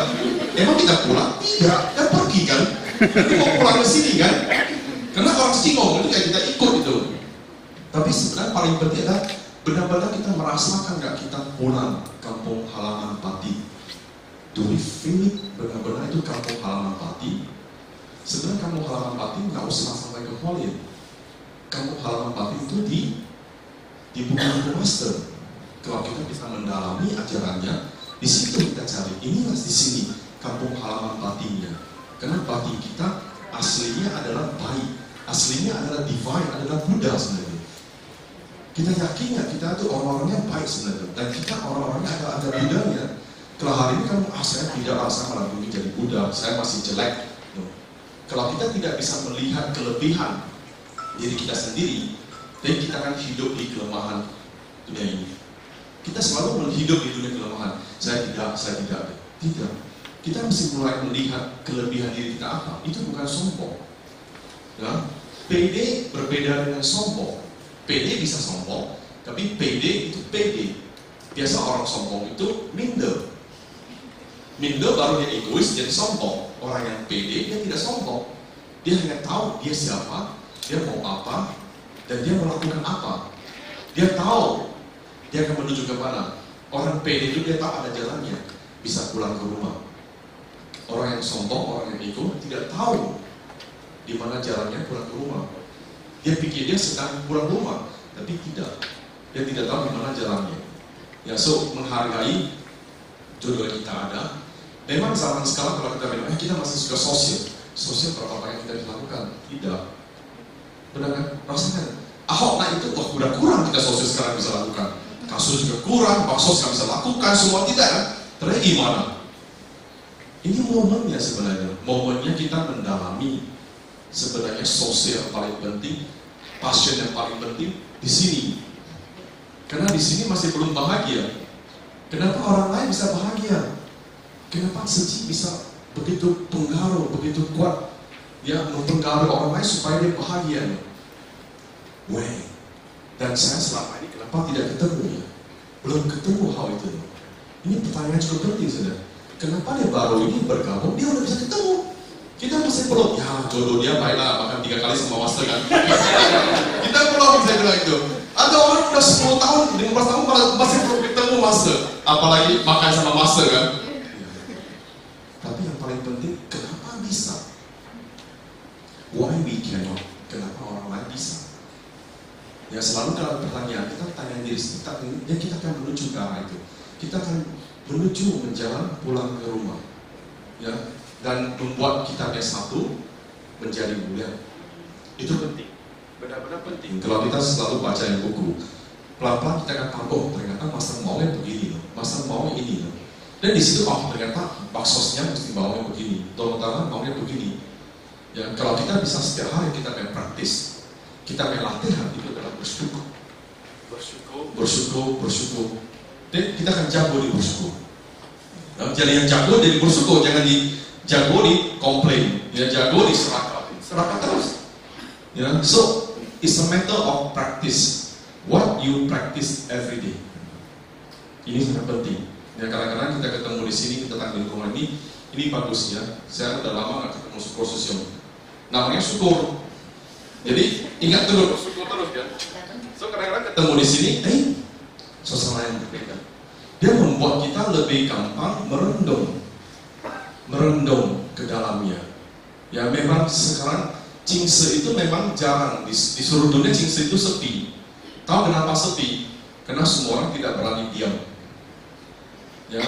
Emang kita pulang? Tidak, kita pergi kan? Jadi mau pulang ke sini kan? Karena orang suci ngomong itu kayak kita ikut itu. Tapi sebenarnya paling penting adalah benar-benar kita merasakan nggak kita pulang kampung halaman Pati. Do we feel it? Benar-benar itu kampung halaman Pati. Sebenarnya kampung halaman Pati nggak usah sampai ke Hualien. Kampung halaman Pati itu di buku-buku master. Kalau kita bisa mendalami ajarannya, di situ kita cari. Inilah di sini kampung halaman Patinya. Karena Pati kita aslinya adalah baik, aslinya adalah divine, adalah Buddha sebenarnya. Kita yakinnya kita itu orang-orangnya baik sebenarnya, dan kita orang-orangnya ada Buddhanya. Kalau hari ini kamu saya tidak rasa malah mungkin jadi Buddha, saya masih jelek. Kalau kita tidak bisa melihat kelebihan diri kita sendiri, dan kita akan hidup di kelemahan dunia ini. Kita selalu hidup di dunia kelemahan. Saya tidak. Tidak. Kita mesti mulai melihat kelebihan diri kita apa. Itu bukan sombong. Ya? PD berbeda dengan sombong. PD bisa sombong, tapi PD itu PD. Biasa orang sombong itu minder. Minder baru dia egois jadi sombong. Orang yang PD dia tidak sombong. Dia hanya tahu dia siapa, dia mau apa, dan dia melakukan apa. Dia tahu dia akan menuju ke mana. Orang PD itu dia tahu ada jalannya, bisa pulang ke rumah. Orang yang sombong, orang yang ego tidak tahu di mana jalannya pulang ke rumah. Dia pikir dia sedang pulang rumah, tapi tidak. Dia tidak tahu di mana jalannya. Ya, so menghargai jodoh yang kita ada. Memang zaman sekarang kalau kita bilang, kita masih suka sosial berapa banyak kita dilakukan? Tidak. Benar kan? Rasakan. Ahok naik itu, wah udah kurang kita sosial sekarang bisa lakukan. Kasus juga kurang, baksos nggak bisa lakukan, semua tidak kan? Ternyata gimana? Ini momennya sebenarnya. Momennya kita mendalami sebenarnya sosial paling penting, passion yang paling penting di sini. Karena di sini masih belum bahagia. Kenapa orang lain bisa bahagia? Kenapa Siji bisa begitu pengaruh, begitu kuat ya mempengaruhi orang lain supaya dia bahagia. Weh, dan saya selama ini kenapa tidak ketemu ya? Belum ketemu hal itu. Ini pertanyaan cukup penting, saudara. Kenapa dia baru ini bergabung, dia udah bisa ketemu? Kita masih belum, ya jodoh dia baiklah, makan 3 kali sama master kan. Kita belum bisa bilang itu. Ada orang udah 10 tahun, 15 tahun masih belum ketemu master. Apalagi makan sama master kan. Tapi yang paling penting, kenapa bisa? Why we cannot? Kenapa orang lain bisa? Ya selalu dalam pertanyaan kita tanya diri kita, ya kita akan menuju ke arah itu. Kita akan menuju menjalan pulang ke rumah, ya, dan membuat kita yang satu menjadi mulia. Itu penting, benar-benar penting. Kalau kita selalu baca yang buku, pelan-pelan kita akan tahu, oh ternyata master maunya begini, master maunya ini. Dan di situ, oh ternyata baksosnya mesti maunya begini, tolong maunya begini. Ya kalau kita bisa setiap hari kita main praktis. Kita latihan itu adalah bersyukur. Dan kita akan jago di bersyukur. Nah, jadi yang jago di bersyukur, jangan jago di komplain. Ya jago di serakah terus. Ya, so it's a matter of practice. What you practice every day. Ini sangat penting. Ya kadang-kadang kita ketemu di sini, kita tentang lingkungan ini bagus ya. Saya udah lama nggak ketemu syukur sosial. Namanya syukur. Jadi ingat dulu bersyukur terus kan. So kadang-kadang ketemu di sini, suasana yang berbeda. Dia membuat kita lebih gampang merendam ke dalamnya. Ya memang sekarang Jingse itu memang jarang di seluruh dunia. Jingse itu sepi. Tahu kenapa sepi? Karena semua orang tidak berani diam. Ya,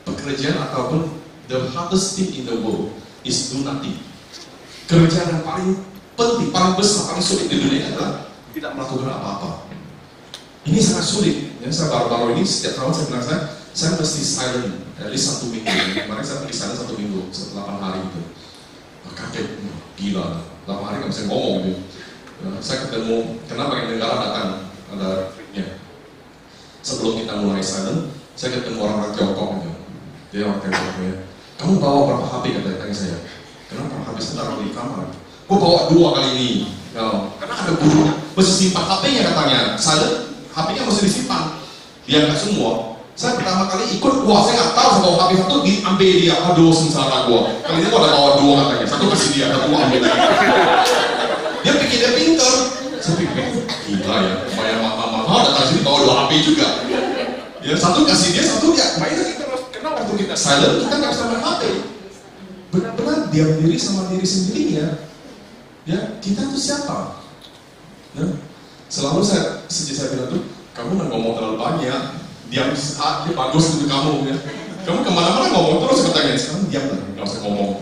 pekerjaan ataupun the hardest thing in the world is do nothing. Kerjaan yang paling penting, paling besar, paling sulit di dunia adalah tidak melakukan apa-apa. Ini sangat sulit. Ya, saya baru-baru ini setiap tahun saya bilang saya mesti silent, at least 1 minggu. Kemarin saya pergi silent 1 minggu, 8 hari itu. Kaget, gila, 8 hari nggak bisa ngomong gitu. Saya ketemu, karena banyak negara datang, ada ya. Sebelum kita mulai silent, saya ketemu orang-orang Tiongkok gitu. Dia orang Tiongkok ya. Kamu bawa berapa HP kata saya? Kenapa HP saya taruh di kamar? Gue bawa 2 kali ini, karena ada guru mesti simpan HP-nya katanya. Saya HP-nya mesti disimpan, dia nggak semua. Saya pertama kali ikut, wah saya nggak tahu saya bawa HP 1 diambil dia, aduh sengsara gue. Kali ini gue ada bawa 2 katanya, 1 kasih dia, 1 ambil. Dia pikir dia pinter, saya pikir gila ya, bayar mahal-mahal datang sini bawa 2 HP juga. Ya 1 kasih dia, 1 dia, mainnya kita terus. Karena waktu kita silent kita nggak bisa main HP. Benar-benar diam diri sama diri sendiri ya. Ya, kita tuh siapa? Nah, selalu saya bilang tuh, kamu nggak ngomong terlalu banyak, diam saat dia bagus untuk kamu ya. Kamu kemana-mana ngomong terus katanya, sekarang diam lah, nggak usah ngomong.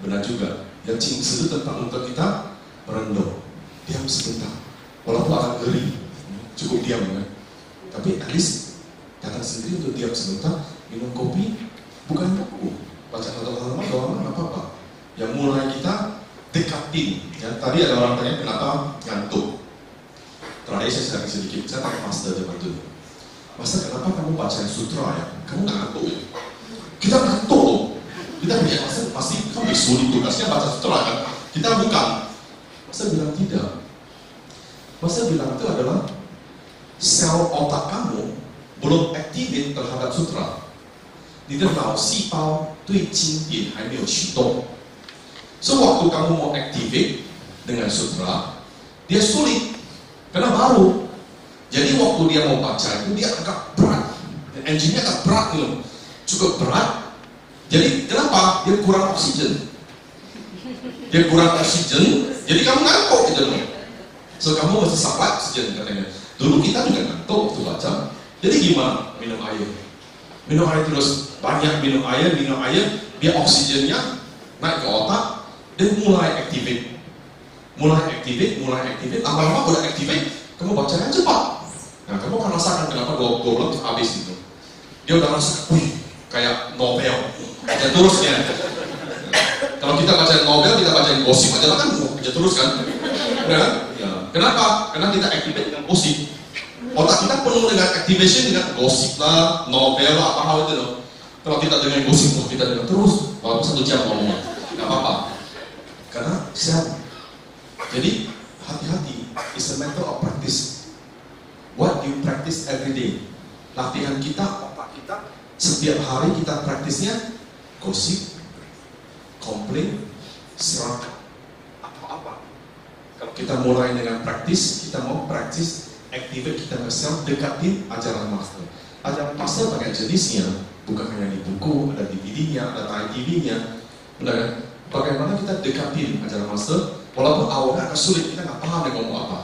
Benar juga. Ya, Jingse itu tentang untuk kita merenung, diam sebentar. Walaupun agak geri, cukup diam kan. Tapi at least datang sendiri untuk diam sebentar, minum kopi, bukan buku, baca halaman doang nggak apa-apa. Yang mulai kita dekatin, ya tadi ada orang tanya kenapa ngantuk. Terakhir saya sharing sedikit, saya tanya master zaman dulu. Master kenapa kamu baca sutra ya? Kamu nggak ngantuk ya? Kita ngantuk loh. Kita punya master pasti kamu sulit tugasnya baca sutra kan? Kita bukan. Master bilang tidak. Master bilang itu adalah sel otak kamu belum activate terhadap sutra. 你的脑细胞对经典还没有驱动。So waktu kamu mau activate dengan sutra, dia sulit karena baru. Jadi waktu dia mau baca itu dia agak berat, engine-nya agak berat gitu, cukup berat. Jadi kenapa? Dia kurang oksigen. Dia kurang oksigen, jadi kamu ngantuk gitu loh. So kamu mesti supply oksigen katanya. Dulu kita juga ngantuk waktu baca. Jadi gimana? Minum air terus, banyak minum air, biar oksigennya naik ke otak. Dan mulai activate, lama-lama udah activate, kamu bacanya cepat. Nah, kamu akan rasakan kenapa 2 bulan habis gitu. Dia udah rasa, wih, kayak novel, aja terusnya. Kalau kita baca novel, kita bacain gosip aja kan, aja terus kan. Ya. Kenapa? Karena kita activate dengan gosip. Otak kita penuh dengan activation dengan gosip lah, novel lah, apa hal itu loh. Kalau kita dengan gosip, kita dengan terus, walaupun 1 jam ngomongnya, nggak apa-apa. siapa? Jadi hati-hati, it's a matter of practice. What you practice every day. Latihan kita, otak kita, setiap hari kita praktisnya gosip, komplain, serakah, apa-apa. Kalau kita mulai dengan praktis, kita mau praktis, activate kita self, dekatin ajaran master. Ajaran master banyak jenisnya, bukan hanya di buku, ada DVD-nya, ada ITV-nya. Benar kan? Bagaimana kita dekatin ajaran master, walaupun awalnya agak sulit, kita nggak paham dia ngomong apa.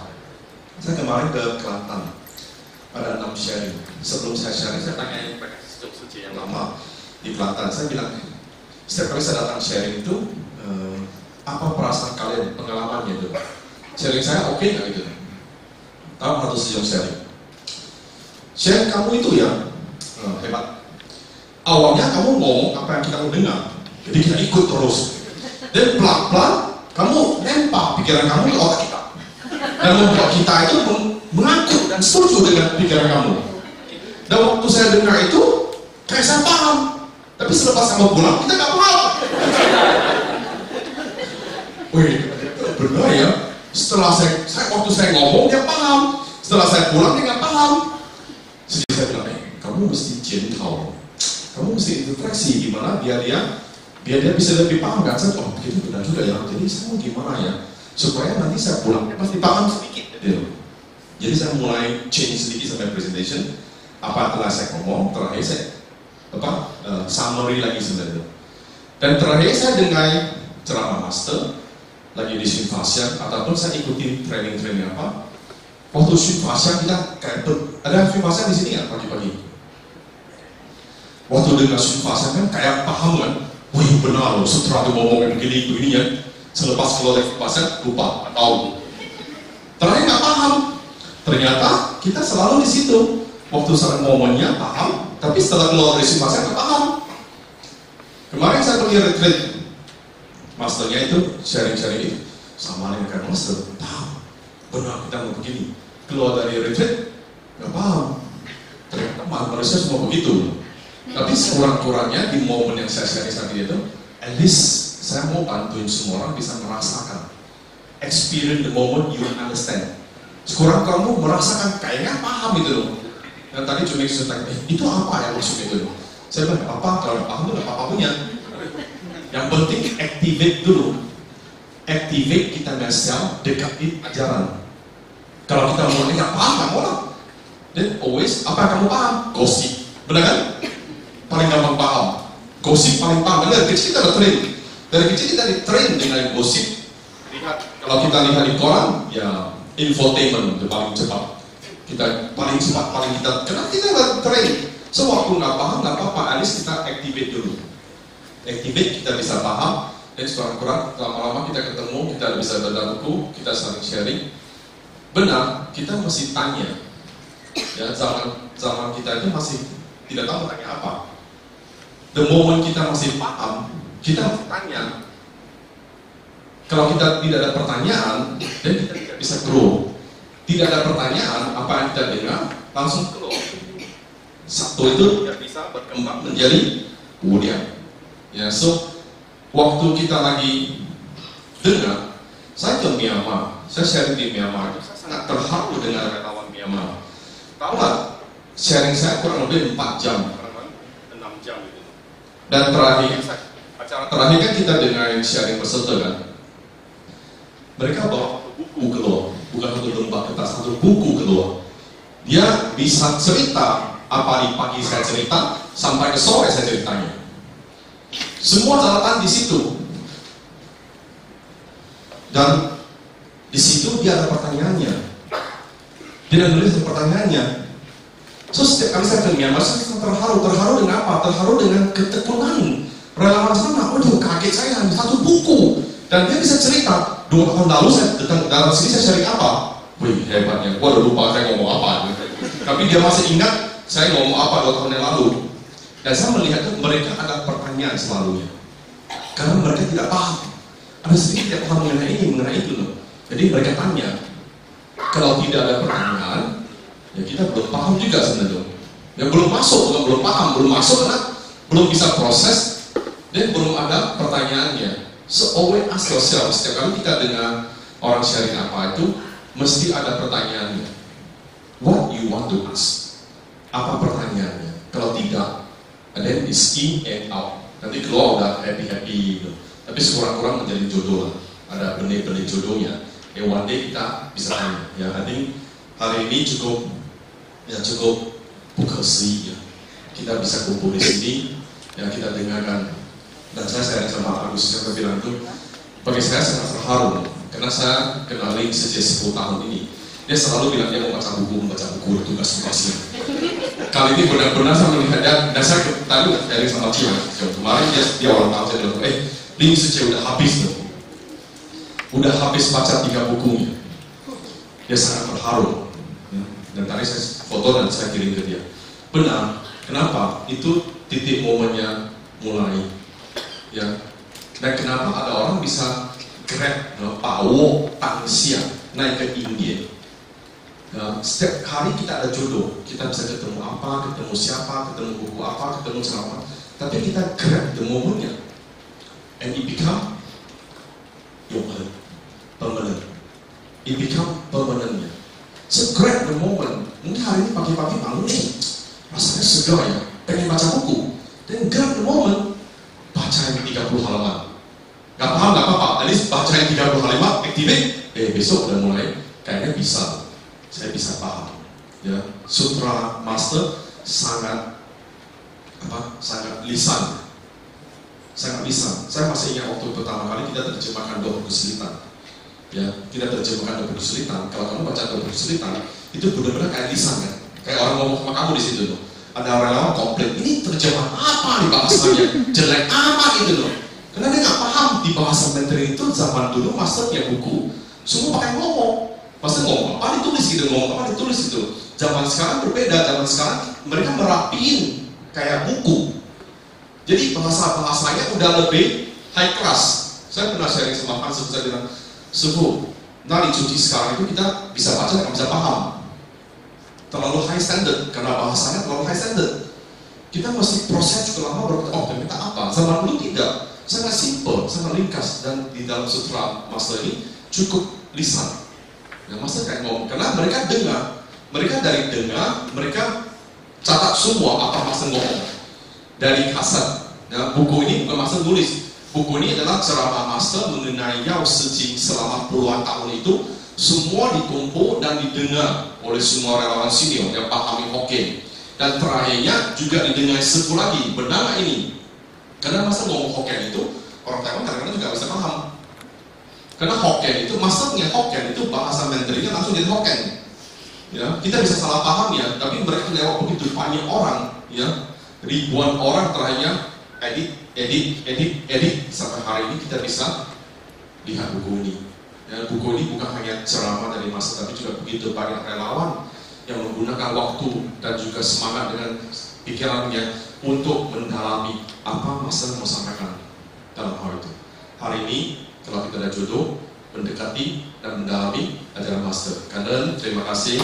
Saya kemarin ke Kelantan, ada 6 sharing. Sebelum saya sharing, saya tanya mereka sejauh suci yang lama di Kelantan. Saya bilang, setiap kali saya datang sharing itu, apa perasaan kalian, pengalamannya itu? Sharing saya oke nggak gitu? Tahu atau sejauh sharing? Sharing kamu itu ya hebat. Awalnya kamu ngomong apa yang kita mau dengar, jadi kita ikut terus. Dan pelan-pelan kamu lempar pikiran kamu ke otak kita, dan membuat kita itu mengaku dan setuju dengan pikiran kamu. Dan waktu saya dengar itu, kayak saya paham. Tapi selepas kamu pulang, kita nggak paham. Wih, benar ya. Setelah waktu saya ngomong dia paham. Setelah saya pulang dia nggak paham. Jadi saya bilang, kamu mesti jentau. Kamu mesti introspeksi gimana biar dia bisa lebih paham kan? Saya, oh begitu benar juga ya. Jadi saya mau gimana ya supaya nanti saya pulang dia pasti paham sedikit. Gitu. Jadi saya mulai change sedikit sampai presentation. Apa telah saya ngomong, terakhir saya summary lagi sebenarnya. Dan terakhir saya dengar ceramah master lagi di Sunfasya ataupun saya ikutin training apa. Waktu Sunfasya kita kayak ada Sunfasya di sini nggak pagi-pagi? Waktu dengar Sunfasya kan kayak paham kan? Wih benar loh, setelah ngomong begini ya. Selepas keluar dari Sunfasya lupa atau terakhir nggak paham. Ternyata kita selalu di situ. Waktu saat momennya paham, tapi setelah keluar dari Sunfasya nggak paham. Kemarin saya pergi retreat, masternya itu sharing itu sama dengan master. Paham, benar kita mau begini. Keluar dari retreat nggak paham. Ternyata manusia semua begitu. Tapi sekurang-kurangnya di momen yang saya sharing saat itu, at least saya mau bantuin semua orang bisa merasakan, experience the moment you understand. Sekurang kamu merasakan kayaknya paham itu loh. Dan tadi cuma tanya, itu apa yang maksud itu? Saya bilang apa? Kalau paham itu apa punya. Yang penting activate dulu. Activate kita self, dekatin ajaran. Kalau kita mulai nggak paham, nggak mau lah. Then always apa yang kamu paham? Gosip, benar kan? Paling gampang paham. Gosip paling paham. Dari kecil kita udah train. Dari kecil kita di-train dengan gosip. Lihat, kalau kita lihat di koran, ya infotainment itu paling cepat. Kita paling cepat, paling kita. Karena kita udah train. So waktu nggak paham, nggak apa-apa. At least kita activate dulu. Activate kita bisa paham. Dan sekurang-kurang lama-lama kita ketemu, kita bisa baca buku, kita saling sharing. Benar, kita masih tanya. Ya, zaman kita itu masih tidak tahu tanya apa. The moment kita masih paham, kita tanya. Kalau kita tidak ada pertanyaan, dan kita tidak bisa grow. Tidak ada pertanyaan, apa yang kita dengar langsung keluar. Satu itu tidak bisa berkembang menjadi kemudian. Ya, so waktu kita lagi dengar, saya ke Myanmar, saya sharing di Myanmar, saya sangat terharu dengan relawan Myanmar. Tahu nggak? Sharing saya kurang lebih 4 jam, 6 jam gitu. Dan acara terakhir kan kita dengar sharing peserta kan. Mereka bawa buku keluar, bukan satu lembar kertas, satu buku keluar. Dia bisa cerita apa di pagi saya cerita sampai ke sore saya ceritanya. Semua catatan di situ. Dan di situ dia ada pertanyaannya. Dia ada nulis pertanyaannya. So setiap kali saya ke Myanmar, saya terharu dengan apa? Terharu dengan ketekunan relawan sana. Waduh, kaget saya satu buku. Dan dia bisa cerita, 2 tahun lalu saya datang sini saya sharing apa? Wih, hebatnya, gua udah lupa saya ngomong apa. Tapi dia masih ingat saya ngomong apa 2 tahun yang lalu. Dan saya melihat itu mereka ada pertanyaan selalunya. Karena mereka tidak paham. Ada sedikit yang paham mengenai itu loh. Jadi mereka tanya. Kalau tidak ada pertanyaan, ya kita belum paham juga sebenarnya. Ya belum masuk, belum paham, belum masuk karena belum bisa proses dan belum ada pertanyaannya. So always ask yourself, setiap kali kita dengar orang sharing apa itu, mesti ada pertanyaannya. What you want to ask? Apa pertanyaannya? Kalau tidak, then it's in and out. Nanti keluar udah happy-happy gitu. Tapi sekurang-kurang menjadi jodoh lah. Ada benih-benih jodohnya. One day kita bisa tanya. Ya, I think hari ini cukup bukasi ya. Kita bisa kumpul di sini, ya kita dengarkan. Dan saya sama Agus yang bilang itu, bagi saya sangat terharu. Karena saya kenali sejak 10 tahun ini. Dia selalu bilang dia mau baca buku tugas-tugasnya. Kali ini benar-benar saya melihat dia, dan saya tadi dari sama Cio. Kemarin dia orang tahu saya bilang, Ling Suci udah habis tuh. Udah habis baca 3 bukunya. Dia sangat terharu. Dan tadi saya foto dan saya kirim ke dia. Benar, kenapa? Itu titik momennya mulai. Ya. Dan kenapa ada orang bisa grab power tangsia naik ke India. Setiap hari kita ada jodoh, kita bisa ketemu apa, ketemu siapa, ketemu buku apa, ketemu siapa. Tapi kita grab the momennya, and it become your permanent. It become permanentnya. So grab the moment. Mungkin hari ini pagi-pagi bangun nih, rasanya segar ya, pengen baca buku. Then grab the moment, baca yang 30 halaman. Gak paham, gak apa-apa. Tadi baca yang 30 halaman, activate. Besok udah mulai, kayaknya bisa. Saya bisa paham. Ya, Sutra Master sangat lisan. Sangat lisan. Saya masih ingat waktu pertama kali kita terjemahkan 2 buku kesulitan. Ya, kita terjemahkan 2 buku kesulitan. Kalau kamu baca 2 buku kesulitan, itu benar-benar kayak lisan kan. Kayak orang ngomong sama kamu di situ tuh. Ada relawan komplain, ini terjemah apa nih bahasanya? Jelek apa gitu loh. Karena dia nggak paham di bahasa Mandarin itu zaman dulu master punya buku, semua pakai ngomong. Master ngomong apa ditulis gitu, ngomong apa ditulis gitu. Zaman sekarang berbeda, zaman sekarang mereka merapiin kayak buku. Jadi bahasanya udah lebih high class. Saya pernah sharing sama Hans, saya bilang, Suhu, nanti cuci sekarang itu kita bisa baca, nggak bisa paham. Terlalu high standard, karena bahasanya terlalu high standard. Kita mesti proses juga lama baru kita, ternyata apa? Zaman dulu tidak, sangat simple, sangat ringkas. Dan di dalam Sutra Master ini cukup lisan. Ya, Master kayak ngomong, karena mereka dengar, mereka dari dengar, mereka catat semua apa Master ngomong dari kasat. Nah, buku ini bukan Master tulis, buku ini adalah ceramah Master mengenai Yao Shijing selama puluhan tahun itu. Semua dikumpul dan didengar oleh semua relawan senior yang pahami Hokkien. Dan terakhirnya juga didengar Sefu lagi, bernama ini. Karena Master ngomong Hokkien itu, orang Taiwan kadang-kadang juga bisa paham. Karena Hokkien itu, Master punya Hokkien itu bahasa Mandarinnya langsung jadi Hokkien. Ya, kita bisa salah paham ya, tapi mereka lewat begitu banyak orang, ya, ribuan orang terakhirnya edit sampai hari ini kita bisa lihat buku ini. Ya, buku ini bukan hanya ceramah dari Master, tapi juga begitu banyak relawan yang menggunakan waktu dan juga semangat dengan pikirannya untuk mendalami apa Master mau sampaikan dalam hal itu. Hari ini, kalau kita ada jodoh, mendekati dan mendalami ajaran Master. Karena terima kasih.